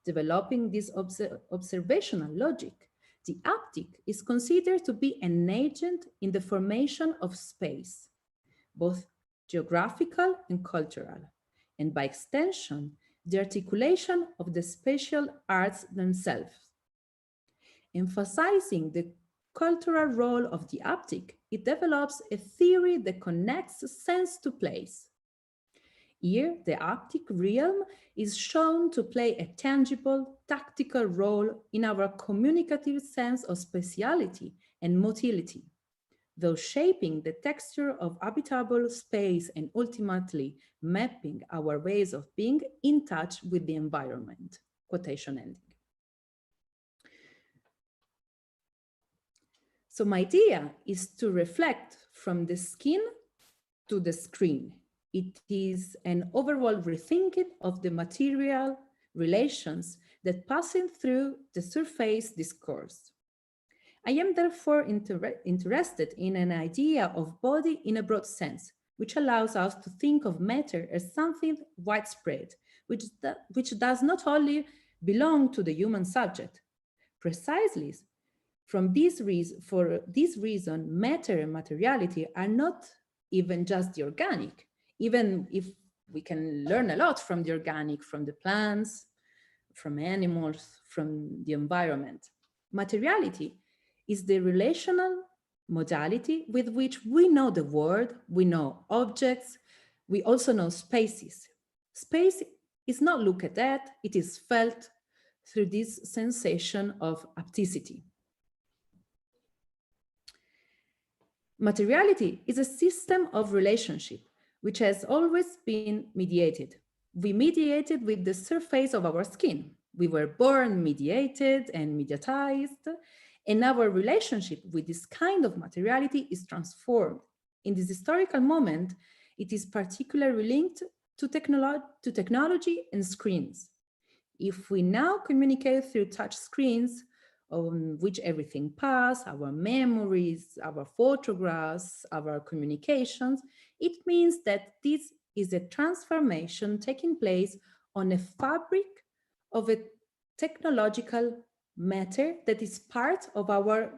Developing this observational logic, the haptic is considered to be an agent in the formation of space, both geographical and cultural, and by extension, the articulation of the spatial arts themselves. Emphasizing the cultural role of the haptic, it develops a theory that connects sense to place. Here, the haptic realm is shown to play a tangible, tactical role in our communicative sense of spatiality and motility, though shaping the texture of habitable space and ultimately mapping our ways of being in touch with the environment." Quotation ending. So my idea is to reflect from the skin to the screen. It is an overall rethinking of the material relations that passing through the surface discourse. I am therefore interested in an idea of body in a broad sense, which allows us to think of matter as something widespread, which does not only belong to the human subject. Precisely for this reason, matter and materiality are not even just the organic, even if we can learn a lot from the organic, from the plants, from animals, from the environment. Materiality is the relational modality with which we know the world, we know objects, we also know spaces. Space is not looked at, it is felt through this sensation of hapticity. Materiality is a system of relationship which has always been mediated. We mediated with the surface of our skin. We were born mediated and mediatized, and our relationship with this kind of materiality is transformed. In this historical moment, it is particularly linked to technology and screens. If we now communicate through touch screens, on which everything passes, our memories, our photographs, our communications, it means that this is a transformation taking place on a fabric of a technological matter that is part of our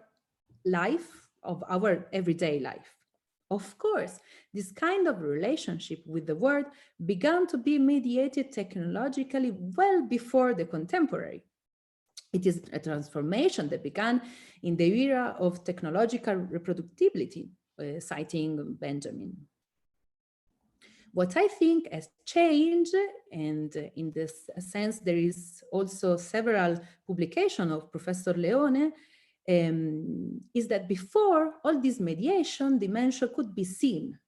life, of our everyday life. Of course, this kind of relationship with the world began to be mediated technologically well before the contemporary. It is a transformation that began in the era of technological reproducibility, citing Benjamin. What I think has changed, and in this sense, there is also several publications of Professor Leone, is that before all this mediation dimension could be seen.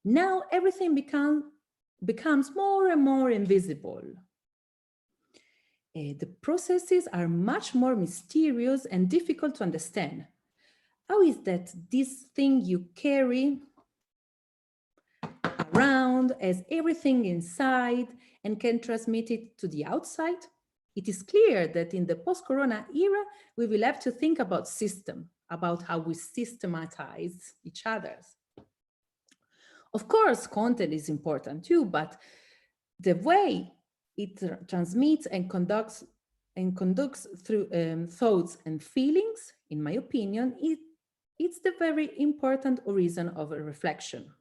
Now everything becomes more and more invisible. The processes are much more mysterious and difficult to understand. How is that this thing you carry around has everything inside and can transmit it to the outside? It is clear that in the post-corona era, we will have to think about system, about how we systematize each other's. Of course, content is important too, but the way it transmits and conducts through thoughts and feelings, in my opinion, it's the very important reason of a reflection.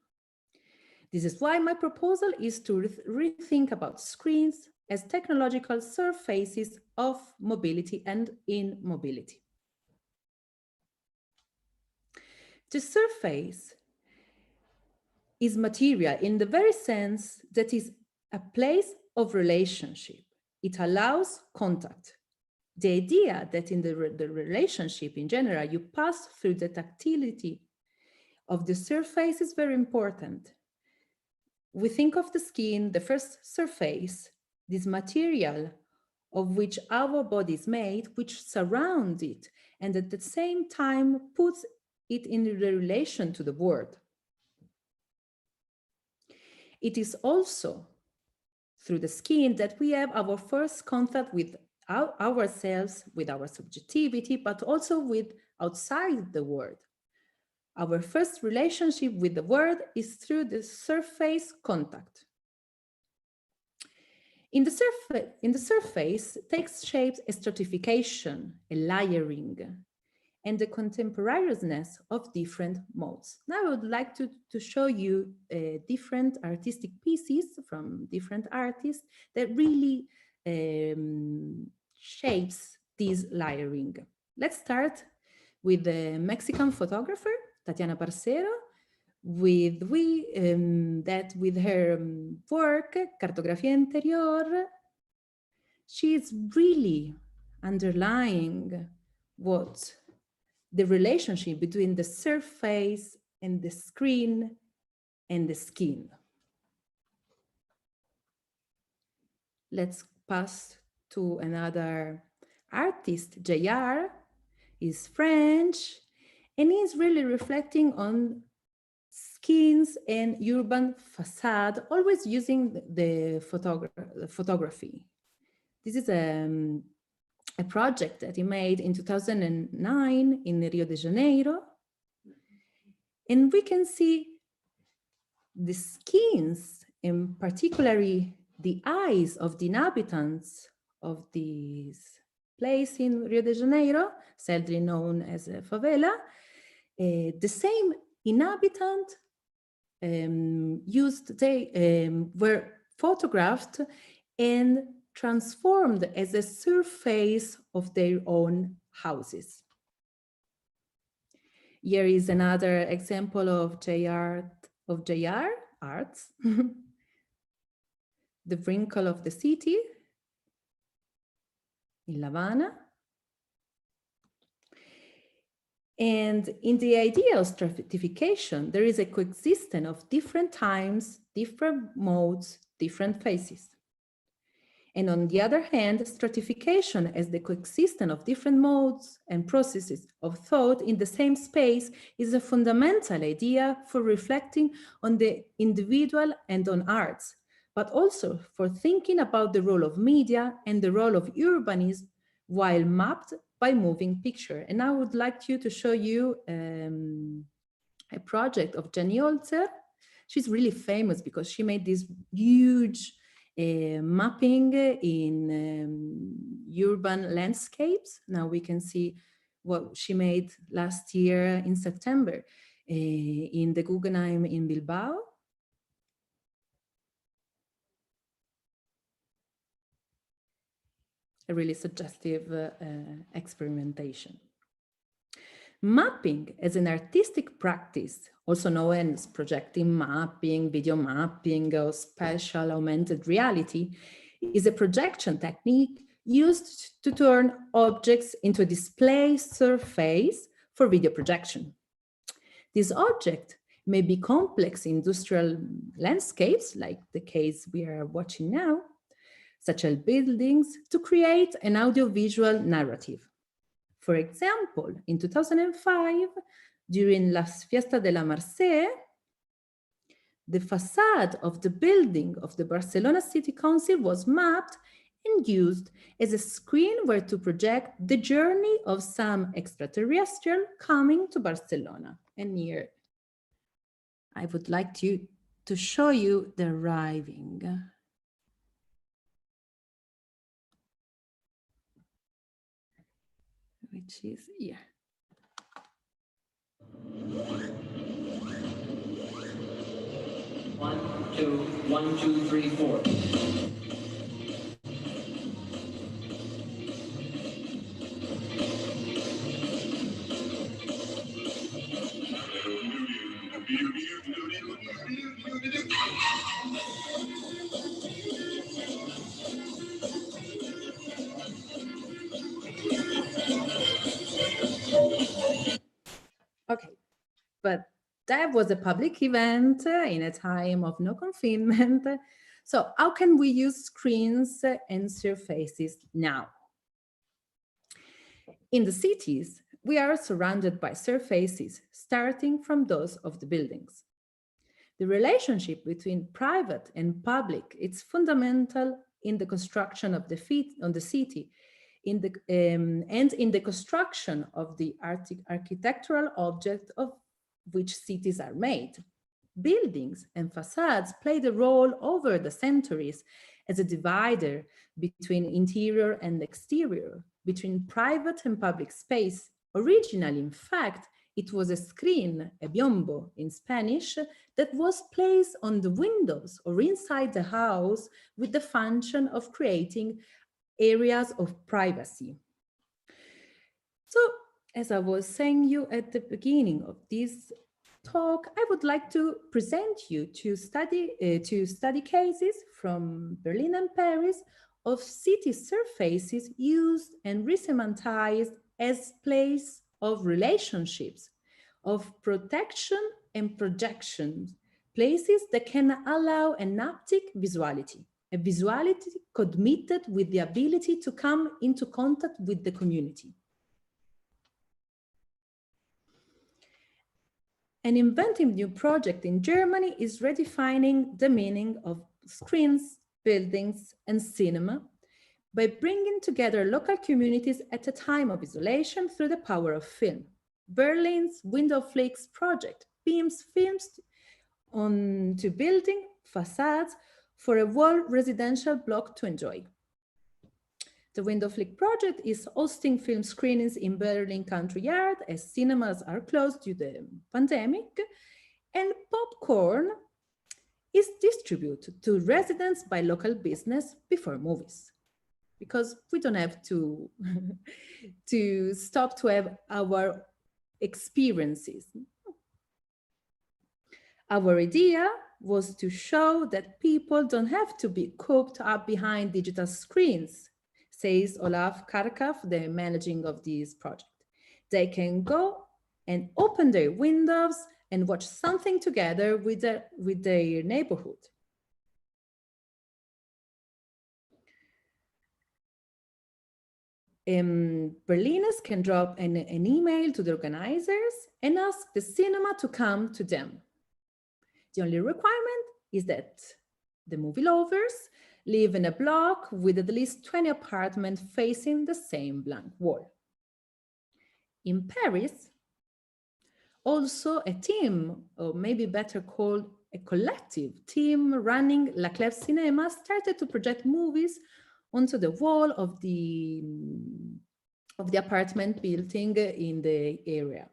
This is why my proposal is to rethink about screens as technological surfaces of mobility and immobility. The surface is material in the very sense that is a place of relationship. It allows contact. The idea that in the relationship in general, you pass through the tactility of the surface is very important. We think of the skin, the first surface, this material of which our body is made, which surrounds it, and at the same time puts it in the relation to the world. It is also through the skin that we have our first contact with ourselves, with our subjectivity, but also with outside the world. Our first relationship with the world is through the surface contact. In the surface takes shape a stratification, a layering, and the contemporaneousness of different modes. Now I would like to show you different artistic pieces from different artists that really shapes this layering. Let's start with the Mexican photographer, Tatiana Parcero, with her work, Cartografía Interior. She is really underlying what the relationship between the surface and the screen and the skin. Let's pass to another artist, JR, is French, and he's really reflecting on skins and urban facade, always using the photography. This is a project that he made in 2009 in Rio de Janeiro. And we can see the skins, and particularly the eyes of the inhabitants of this place in Rio de Janeiro, sadly known as a favela. The same inhabitant were photographed and transformed as a surface of their own houses. Here is another example of JR arts. The wrinkle of the city in La Habana. And in the idea of stratification, there is a coexistence of different times, different modes, different faces. And on the other hand, stratification as the coexistence of different modes and processes of thought in the same space is a fundamental idea for reflecting on the individual and on arts, but also for thinking about the role of media and the role of urbanism while mapped by moving picture. And I would like to show you a project of Jenny Holzer. She's really famous because she made this huge mapping in urban landscapes. Now we can see what she made last year in September in the Guggenheim in Bilbao. A really suggestive experimentation. Mapping as an artistic practice, also known as projecting mapping, video mapping, or spatial augmented reality, is a projection technique used to turn objects into a display surface for video projection. This object may be complex industrial landscapes, like the case we are watching now, such as buildings, to create an audiovisual narrative. For example, in 2005, during La Fiesta de la Mercè, the facade of the building of the Barcelona City Council was mapped and used as a screen where to project the journey of some extraterrestrial coming to Barcelona. And here, I would like to show you the arriving. Which is here. One, two, three, four. Okay, but that was a public event in a time of no confinement. So how can we use screens and surfaces now? In the cities, we are surrounded by surfaces, starting from those of the buildings. The relationship between private and public is fundamental in the construction of the city, and in the construction of the architectural object of which cities are made. Buildings and facades played a role over the centuries as a divider between interior and exterior, between private and public space. Originally, in fact, it was a screen, a biombo in Spanish, that was placed on the windows or inside the house with the function of creating areas of privacy. So, as I was saying you at the beginning of this talk, I would like to present you to study cases from Berlin and Paris of city surfaces used and resemantized as place of relationships, of protection and projection, places that can allow an haptic visuality, a visuality committed with the ability to come into contact with the community. An inventive new project in Germany is redefining the meaning of screens, buildings, and cinema by bringing together local communities at a time of isolation through the power of film. Berlin's Window Flicks project beams films onto building facades for a whole residential block to enjoy. The Window Flick project is hosting film screenings in Berlin Country Yard as cinemas are closed due to the pandemic, and popcorn is distributed to residents by local business before movies, because we don't have to, to stop to have our experiences. Our idea was to show that people don't have to be cooped up behind digital screens, says Olaf Karkav, the managing of this project. They can go and open their windows and watch something together with their neighborhood. Berliners can drop an email to the organizers and ask the cinema to come to them. The only requirement is that the movie lovers live in a block with at least 20 apartments facing the same blank wall. In Paris, also a team, or maybe better called a collective team running La Clef Cinema, started to project movies onto the wall of the apartment building in the area.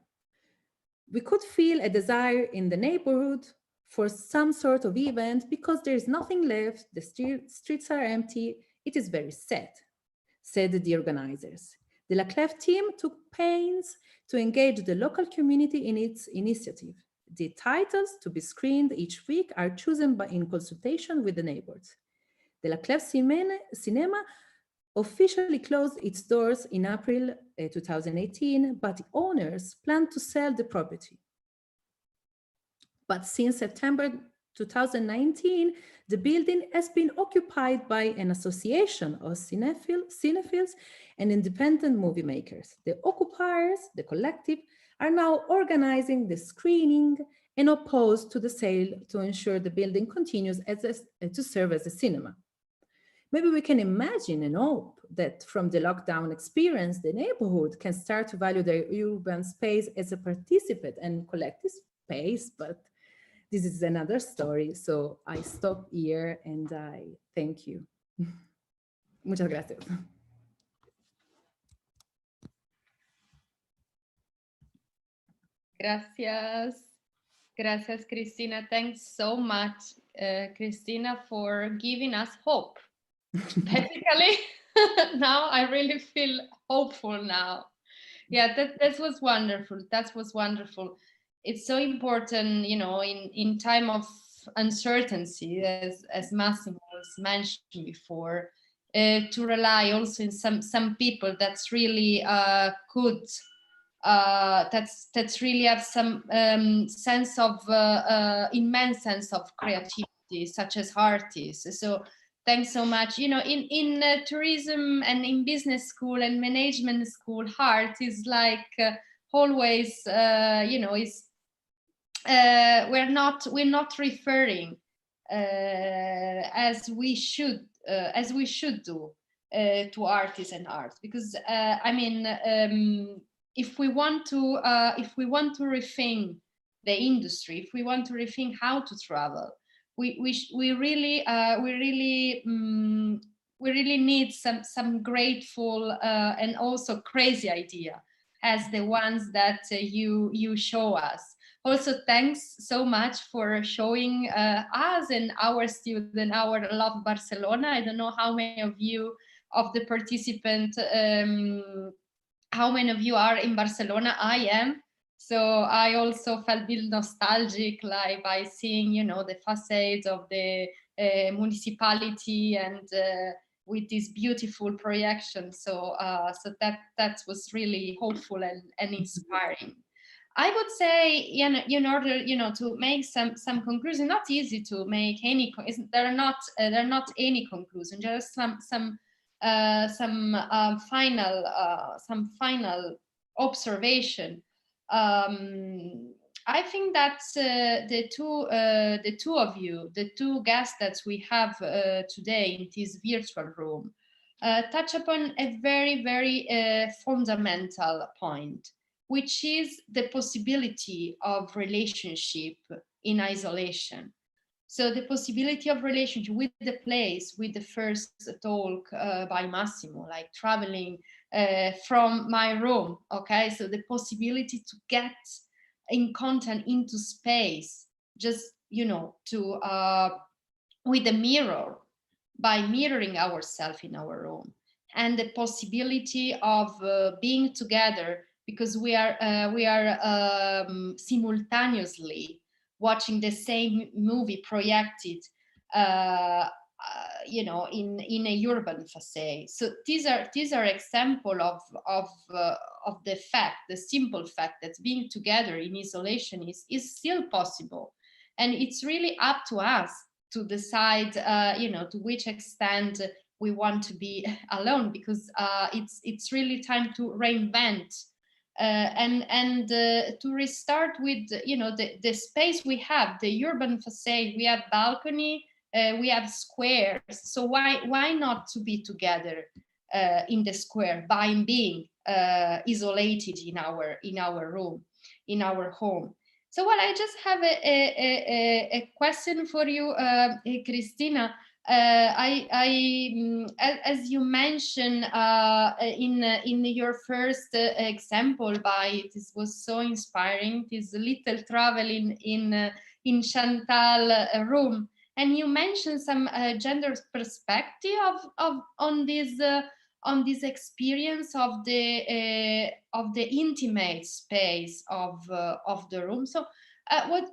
We could feel a desire in the neighborhood for some sort of event because there is nothing left, the streets are empty, it is very sad, said the organizers. The La Clef team took pains to engage the local community in its initiative. The titles to be screened each week are chosen in consultation with the neighbors. The La Clef Cinema officially closed its doors in April 2018, but the owners plan to sell the property. But since September 2019, the building has been occupied by an association of cinephiles and independent movie makers. The occupiers, the collective, are now organizing the screening and opposed to the sale to ensure the building continues to serve as a cinema. Maybe we can imagine and hope that from the lockdown experience, the neighborhood can start to value their urban space as a participant and collective space, but this is another story. So I stop here and I thank you. Muchas gracias. Gracias. Gracias, Cristina. Thanks so much, Cristina, for giving us hope. Basically, now I really feel hopeful now. Yeah, that was wonderful. That was wonderful. It's so important, you know, in time of uncertainty, as Massimo was mentioned before, to rely also in some people that's really could. That's really have some sense of immense sense of creativity, such as artists. So thanks so much. You know, in tourism and in business school and management school, art is like always, you know, is we're not referring as we should do to artists and art, because I mean. If we want to rethink the industry, if we want to rethink how to travel, we really need some grateful and also crazy idea as the ones that you show us. Also, thanks so much for showing us and our student our love Barcelona. I don't know how many of you of the participants. How many of you are in Barcelona? I am. So I also felt a bit nostalgic, like by seeing, you know, the facades of the municipality and with this beautiful projection. So that was really hopeful and inspiring. I would say, in order, you know, to make some conclusion. Not easy to make any. There are not any conclusion. Just some final observation. I think that the two of you, the two guests that we have today in this virtual room, touch upon a very, very fundamental point, which is the possibility of relationship in isolation. So the possibility of relationship with the place, with the first talk by Massimo, like traveling from my room, okay? So the possibility to get in content into space, just, you know, to with a mirror, by mirroring ourselves in our room, and the possibility of being together because we are simultaneously watching the same movie projected, you know, in a urban facade. So these are example of the fact, the simple fact that being together in isolation is still possible, and it's really up to us to decide, you know, to which extent we want to be alone, because it's really time to reinvent. And to restart with, you know, the space we have, the urban facade. We have balcony, we have squares. So why not to be together in the square by being isolated in our room, in our home. So, well, I just have a question for you, Cristina. As you mentioned in your first example, this was so inspiring. This little travel in Chantal room, and you mentioned some gender perspective on this experience of the intimate space of the room. So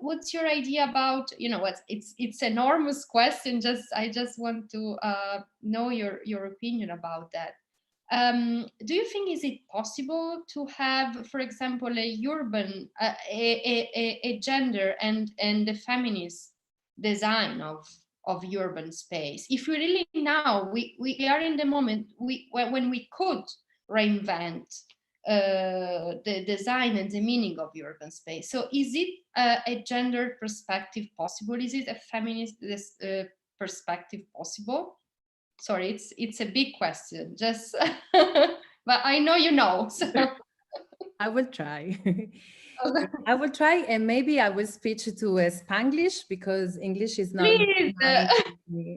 what's your idea about, it's enormous question, I just want to know your opinion about that. Do you think is it possible to have, for example, a urban a gender and a feminist design of urban space? If we really now we are in the moment when we could reinvent the design and the meaning of urban space. So is it a gender perspective possible? Is it a feminist perspective possible? Sorry, it's a big question, just but I know you know, so. I will try. I will try, and maybe I will switch to Spanglish, because English is not. Please.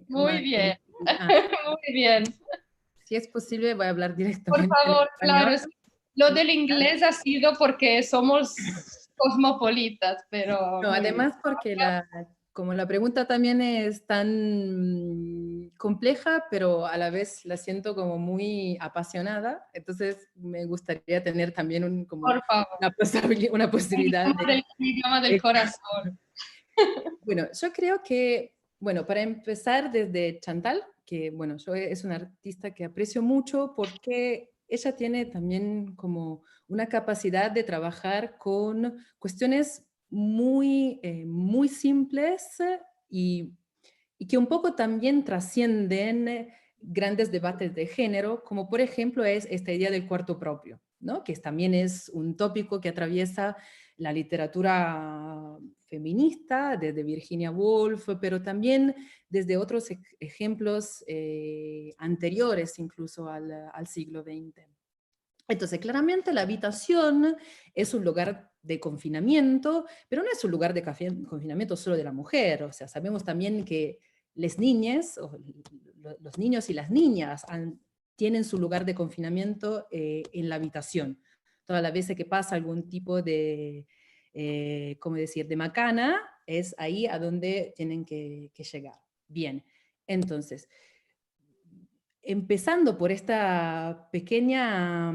Muy bien. Muy bien. Si es posible, voy a hablar Por directamente. favor, claro. Lo del inglés ha sido porque somos cosmopolitas, pero... No, además porque como la pregunta también es tan compleja, pero a la vez la siento como muy apasionada, entonces me gustaría tener también Por favor. una posibilidad El idioma del corazón. Bueno, yo creo que, bueno, para empezar desde Chantal, que bueno, es una artista que aprecio mucho porque ella tiene también como una capacidad de trabajar con cuestiones muy, muy simples y que un poco también trascienden grandes debates de género, como por ejemplo es esta idea del cuarto propio, ¿no? Que también es un tópico que atraviesa la literatura feminista, desde Virginia Woolf, pero también desde otros ejemplos anteriores incluso al siglo XX. Entonces, claramente la habitación es un lugar de confinamiento, pero no es un lugar de confinamiento solo de la mujer. O sea, sabemos también que las niñas, o los niños y las niñas tienen su lugar de confinamiento en la habitación. Todas las veces que pasa algún tipo de, ¿cómo decir?, de macana, es ahí a donde tienen que llegar. Bien, entonces, empezando por esta pequeña,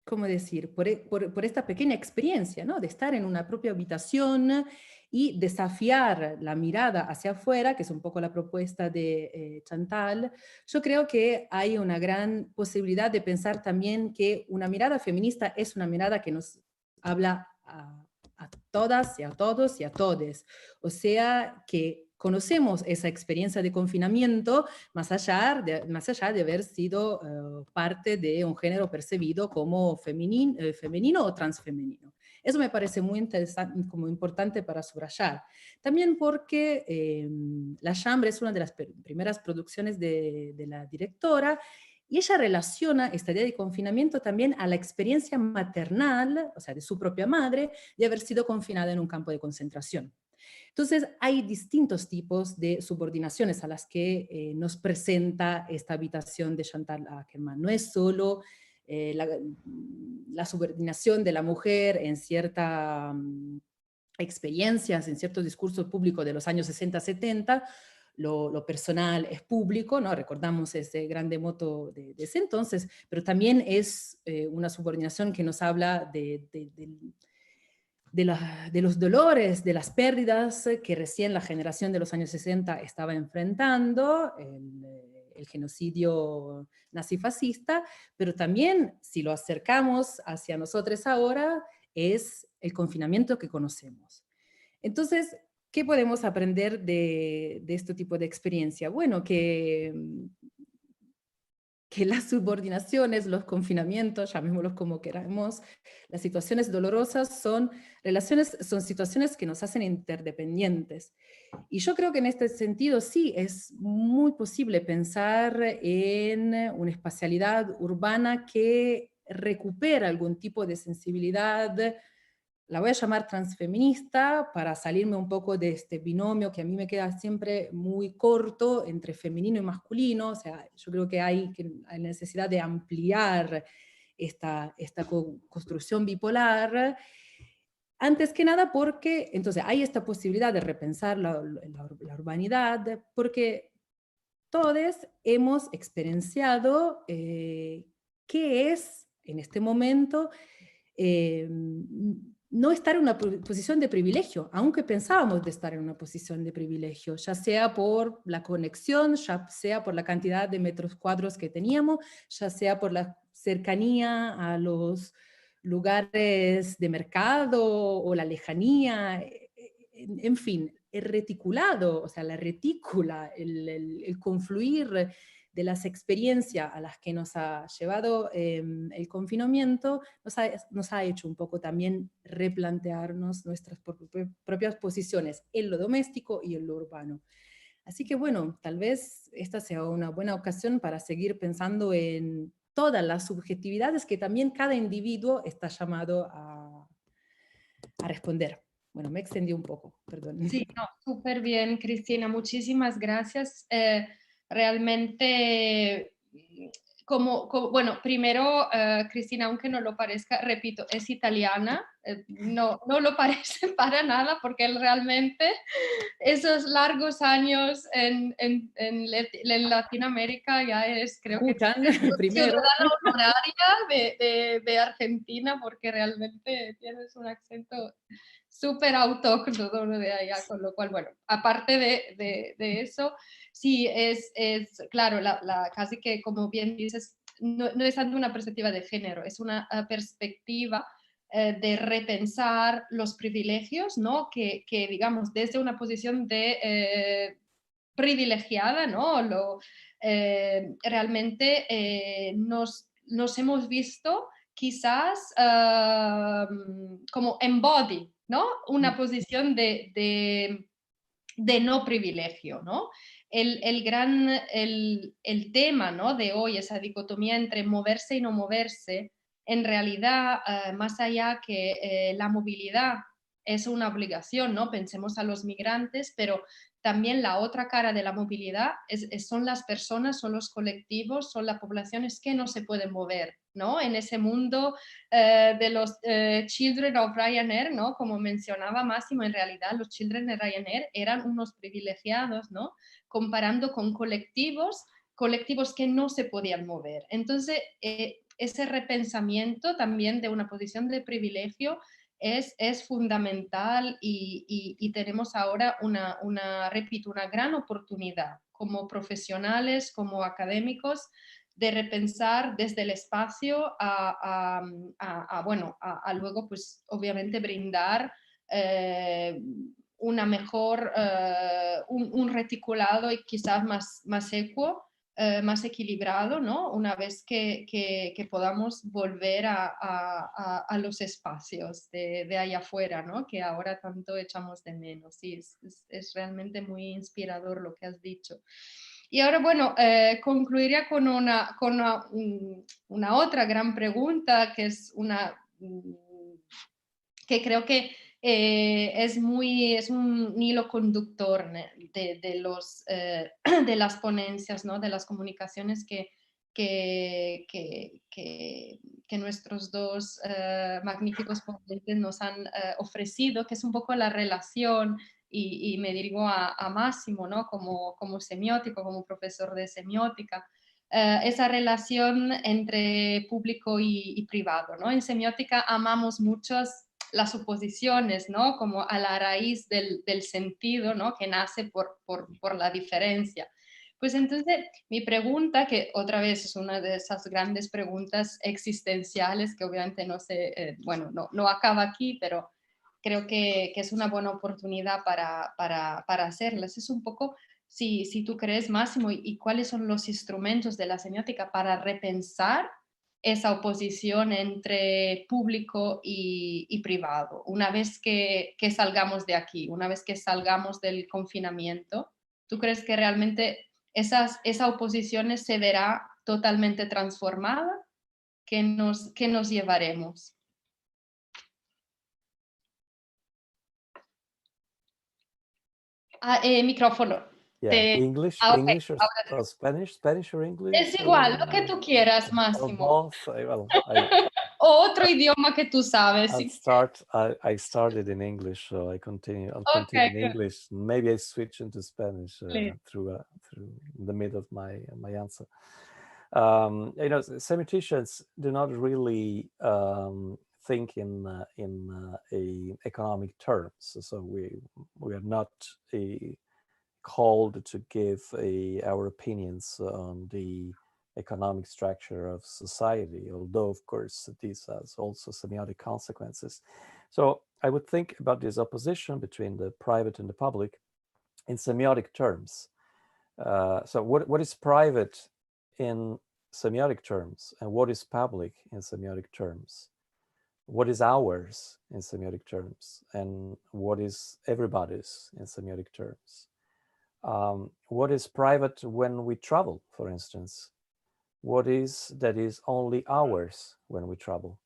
¿cómo decir? Por esta pequeña experiencia, ¿no? De estar en una propia habitación y desafiar la mirada hacia afuera, que es un poco la propuesta de Chantal. Yo creo que hay una gran posibilidad de pensar también que una mirada feminista es una mirada que nos habla a todas y a todos y a todes. O sea, que conocemos esa experiencia de confinamiento más allá de haber sido parte de un género percibido como femenino o transfemenino. Eso me parece muy interesante, como importante para subrayar. También porque La Chambre es una de las primeras producciones de la directora, y ella relaciona esta idea de confinamiento también a la experiencia maternal, o sea, de su propia madre, de haber sido confinada en un campo de concentración. Entonces, hay distintos tipos de subordinaciones a las que nos presenta esta habitación de Chantal Akerman. No es solo la subordinación de la mujer en ciertas experiencias, en ciertos discursos públicos de los años 60-70, lo personal es público, ¿no? Recordamos ese grande moto de ese entonces, pero también es una subordinación que nos habla de los dolores, de las pérdidas que recién la generación de los años 60 estaba enfrentando, el genocidio nazifascista, pero también, si lo acercamos hacia nosotros ahora, es el confinamiento que conocemos. Entonces, ¿qué podemos aprender de este tipo de experiencia? Bueno, que las subordinaciones, los confinamientos, llamémoslos como queramos, las situaciones dolorosas son situaciones que nos hacen interdependientes. Y yo creo que en este sentido sí es muy posible pensar en una espacialidad urbana que recupera algún tipo de sensibilidad, la voy a llamar transfeminista, para salirme un poco de este binomio que a mí me queda siempre muy corto entre femenino y masculino. O sea, yo creo que hay necesidad de ampliar esta construcción bipolar, antes que nada porque entonces hay esta posibilidad de repensar la urbanidad, porque todos hemos experienciado qué es en este momento no estar en una posición de privilegio, aunque pensábamos de estar en una posición de privilegio, ya sea por la conexión, ya sea por la cantidad de metros cuadrados que teníamos, ya sea por la cercanía a los lugares de mercado o la lejanía, en fin, el reticulado, o sea, la retícula, el confluir de las experiencias a las que nos ha llevado el confinamiento, nos ha hecho un poco también replantearnos nuestras propias posiciones en lo doméstico y en lo urbano. Así que bueno, tal vez esta sea una buena ocasión para seguir pensando en todas las subjetividades que también cada individuo está llamado a responder. Bueno, me extendí un poco, perdón. Sí, no, súper bien, Cristina, muchísimas gracias. Realmente, bueno, primero, Cristina, aunque no lo parezca, repito, es italiana, no lo parece para nada, porque él realmente esos largos años en Latinoamérica ya es, creo que primero. ciudadana honoraria de Argentina, porque realmente tienes un acento súper autóctono de allá, con lo cual, bueno, aparte de eso, sí, es claro, casi que, como bien dices, no es tanto una perspectiva de género, es una perspectiva de repensar los privilegios, ¿no? Que digamos, desde una posición de privilegiada, ¿no? Realmente nos hemos visto quizás como embody, ¿no? Una posición de no privilegio, ¿no? El tema, ¿no? De hoy, esa dicotomía entre moverse y no moverse, en realidad, más allá que la movilidad es una obligación, ¿no? Pensemos a los migrantes, pero también la otra cara de la movilidad son las personas, son los colectivos, son las poblaciones que no se pueden mover, ¿no? En ese mundo de los Children of Ryanair, ¿no? Como mencionaba Massimo, en realidad los Children de Ryanair eran unos privilegiados, ¿no? Comparando con colectivos que no se podían mover. Entonces, ese repensamiento también de una posición de privilegio es fundamental y tenemos ahora repito, una gran oportunidad como profesionales, como académicos, de repensar desde el espacio bueno, a luego, pues, obviamente brindar una mejor, un reticulado y quizás más equo, más equilibrado, ¿no? Una vez que podamos volver a los espacios de allá afuera, ¿no? Que ahora tanto echamos de menos. Sí, es realmente muy inspirador lo que has dicho. Y ahora, bueno, concluiría con una otra gran pregunta, que es que creo que es un hilo conductor de las ponencias, ¿no? De las comunicaciones que nuestros dos magníficos ponentes nos han ofrecido, que es un poco la relación, y me dirijo a Massimo, ¿no? Como semiótico, como profesor de semiótica, esa relación entre público y privado, ¿no? En semiótica amamos muchas las suposiciones, ¿no? Como a la raíz del sentido, ¿no? Que nace por la diferencia. Pues entonces, mi pregunta, que otra vez es una de esas grandes preguntas existenciales, que obviamente bueno, no acaba aquí, pero creo que es una buena oportunidad para hacerlas. Es un poco, si tú crees, Máximo, y cuáles son los instrumentos de la semiótica para repensar esa oposición entre público y privado. Una vez que salgamos de aquí, una vez que salgamos del confinamiento, ¿tú crees que realmente esa oposición se verá totalmente transformada? que nos llevaremos. Micrófono. Yeah, English, ok, English or Spanish, Spanish or English? Es igual, lo que tú quieras, Or Massimo. both. O otro idioma que tú sabes. I started in English, so I'll continue Okay, in good. English. Maybe I switch into Spanish Please. through the middle of my answer. Semioticians do not really think in a economic terms. So we are not called to give our opinions on the economic structure of society, although of course this has also semiotic consequences. So I would think about this opposition between the private and the public in semiotic terms. So what is private in semiotic terms, and what is public in semiotic terms? What is ours in semiotic terms, and what is everybody's in semiotic terms? What is private when we travel, for instance? What is that is only ours when we travel?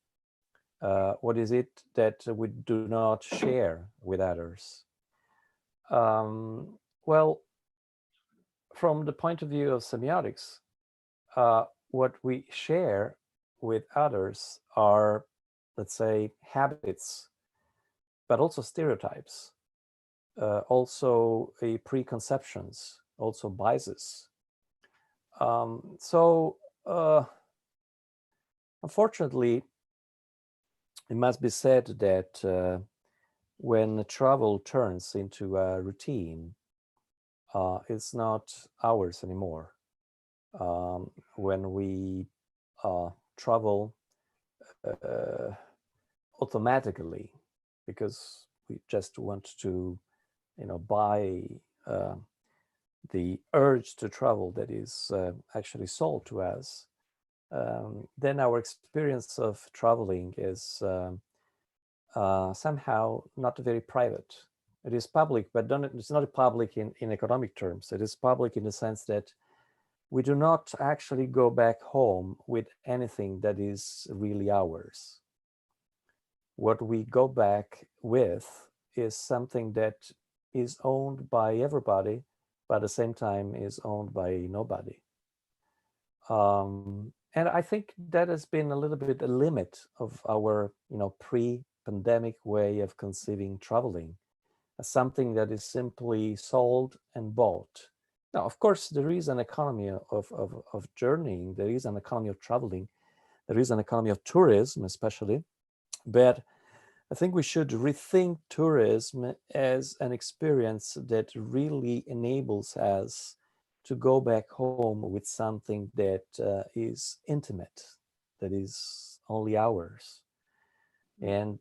What is it that we do not share with others? Well, from the point of view of semiotics, what we share with others are, let's say, habits, but also stereotypes, also preconceptions, also biases. So unfortunately, it must be said that when travel turns into a routine, it's not ours anymore. When we travel automatically, because we just want to, buy the urge to travel that is actually sold to us, then our experience of traveling is somehow not very private. It is public, but it's not public in economic terms. It is public in the sense that we do not actually go back home with anything that is really ours. What we go back with is something that is owned by everybody, but at the same time is owned by nobody. And I think that has been a little bit a limit of our, pre-pandemic way of conceiving traveling as something that is simply sold and bought. Now, of course, there is an economy of journeying, there is an economy of traveling, there is an economy of tourism, especially, but I think we should rethink tourism as an experience that really enables us to go back home with something that is intimate, that is only ours. And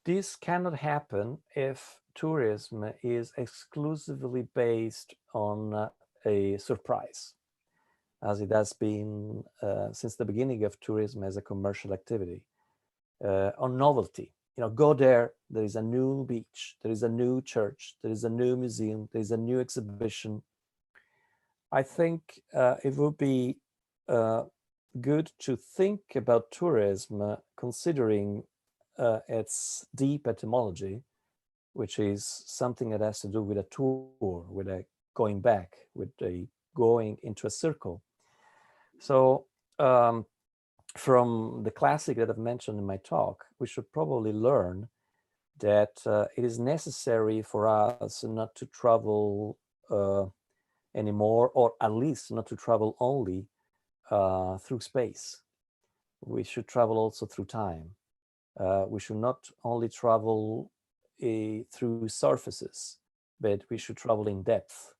this cannot happen if tourism is exclusively based on a surprise, as it has been since the beginning of tourism as a commercial activity, on novelty. Go there is a new beach, there is a new church, there is a new museum, there is a new exhibition. I think it would be good to think about tourism considering its deep etymology, which is something that has to do with a tour, with a going back, with a going into a circle. So from the classic that I've mentioned in my talk, we should probably learn that it is necessary for us not to travel anymore, or at least not to travel only through space. We should travel also through time. We should not only travel through surfaces, but we should travel in depth.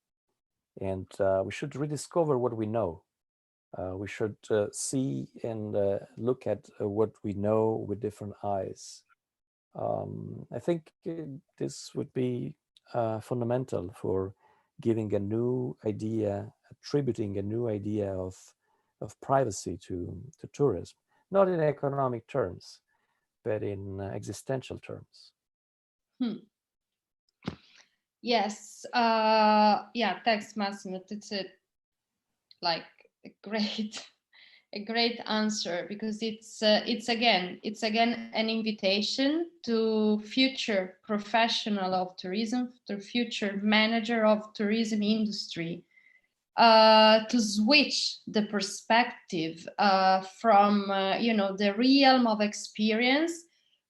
And we should rediscover what we know. We should see and look at what we know with different eyes. I think this would be fundamental for giving a new idea, attributing a new idea of privacy to tourism, not in economic terms, but in existential terms. Yes. Yeah, thanks, Massimo. It's a great a great answer, because it's again an invitation to future professional of tourism, to future manager of tourism industry, to switch the perspective from the realm of experience.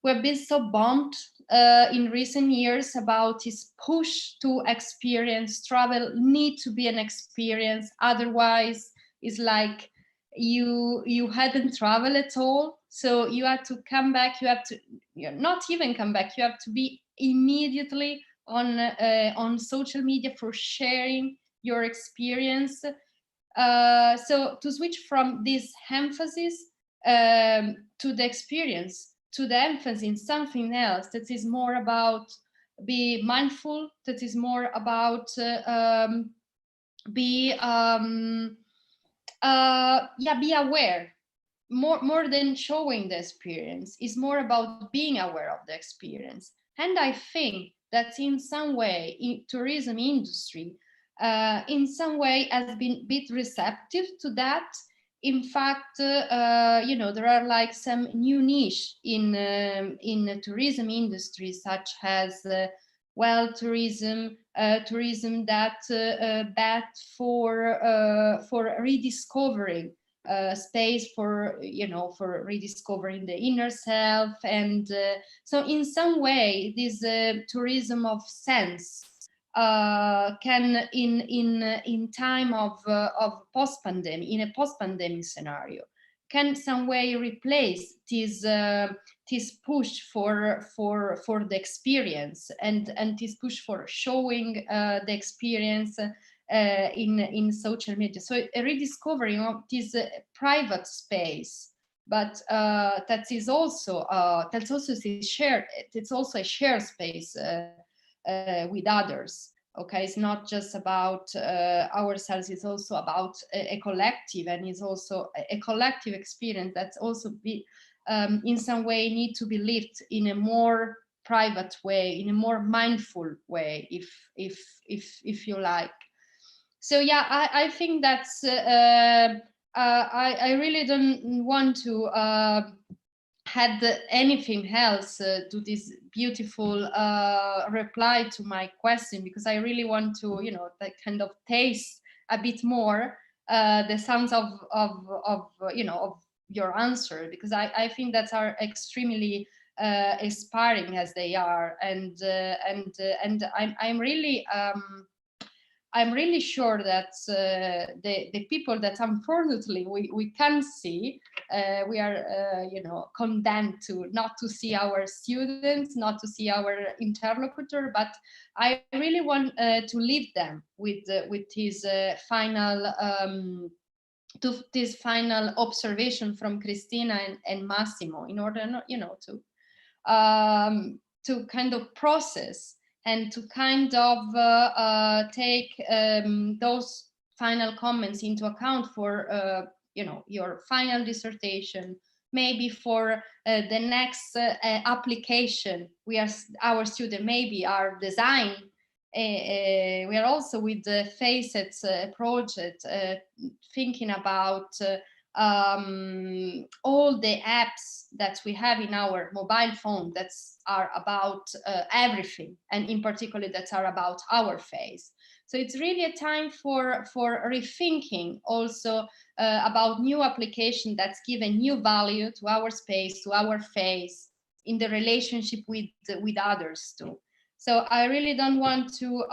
We've been so bumped in recent years about this push to experience. Travel need to be an experience, otherwise it's like you hadn't traveled at all. So you have to come back, you have to not even come back, you have to be immediately on social media for sharing your experience. So to switch from this emphasis to the experience, to the emphasis in something else that is more about be mindful, that is more about be aware. More than showing the experience, is more about being aware of the experience. And I think that in some way, in tourism industry, in some way has been a bit receptive to that. In fact, there are like some new niche in the tourism industry, such as tourism that bet for rediscovering space, for rediscovering the inner self. And so in some way this tourism of sense can in time of post-pandemic, in a post-pandemic scenario, can some way replace this push for the experience, and this push for showing the experience in social media. So a rediscovering of this private space, but that is also shared. It's also a shared space with others. Okay, it's not just about ourselves. It's also about a collective, and it's also a collective experience that's also in some way need to be lived in a more private way, in a more mindful way, if you like. So yeah, I think that's I really don't want to add anything else to this beautiful reply to my question, because I really want to kind of taste a bit more the sounds of your answer, because I think that are extremely inspiring as they are, and I'm really sure that the people that unfortunately we can't see, we are condemned to not to see our students, not to see our interlocutor, but I really want to leave them with his final this final observation from Cristina and Massimo, in order to kind of process and to kind of take those final comments into account for your final dissertation, maybe for the next application. Our student maybe are design. We are also with the Facets project thinking about all the apps that we have in our mobile phone that are about everything, and in particular that are about our face. So it's really a time for rethinking also about new application that's given new value to our space, to our face, in the relationship with others too. So I really don't want to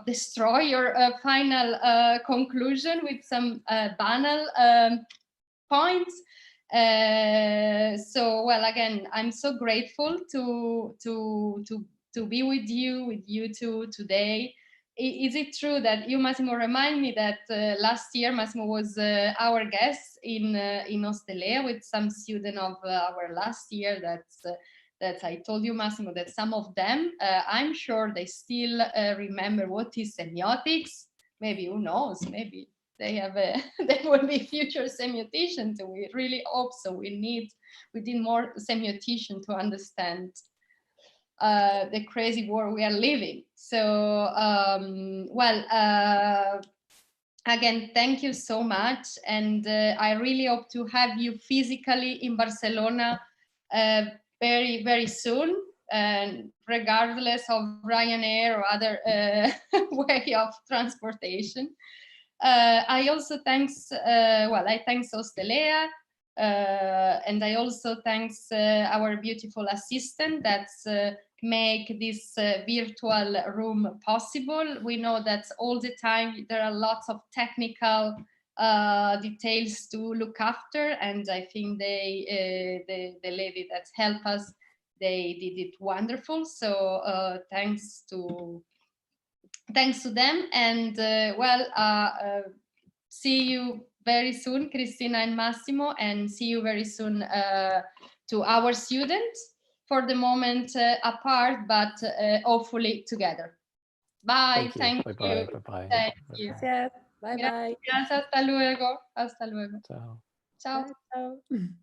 destroy your final conclusion with some banal points. So well, again, I'm so grateful to be with you two today. Is it true that you, Massimo, remind me that last year Massimo was our guest in Ostelea with some student of our last year? That I told you, Massimo, that some of them, I'm sure they still remember what is semiotics. Maybe, who knows, maybe they have they will be future semioticians. So we really hope so. We need more semioticians to understand the crazy world we are living. So well, again, thank you so much. And I really hope to have you physically in Barcelona very, very soon, and regardless of Ryanair or other way of transportation. I also thanks, I thanks Ostelea, and I also thanks our beautiful assistant that's make this virtual room possible. We know that all the time there are lots of technical details to look after, and I think the lady that helped us, they did it wonderful. So thanks to them, and see you very soon, Cristina and Massimo, and see you very soon to our students, for the moment apart, but hopefully together. Bye. Thank you. Bye-bye. Bye-bye. Thank you. Gracias. Bye bye. Gracias. Hasta luego. Hasta luego. Ciao. Ciao. Ciao.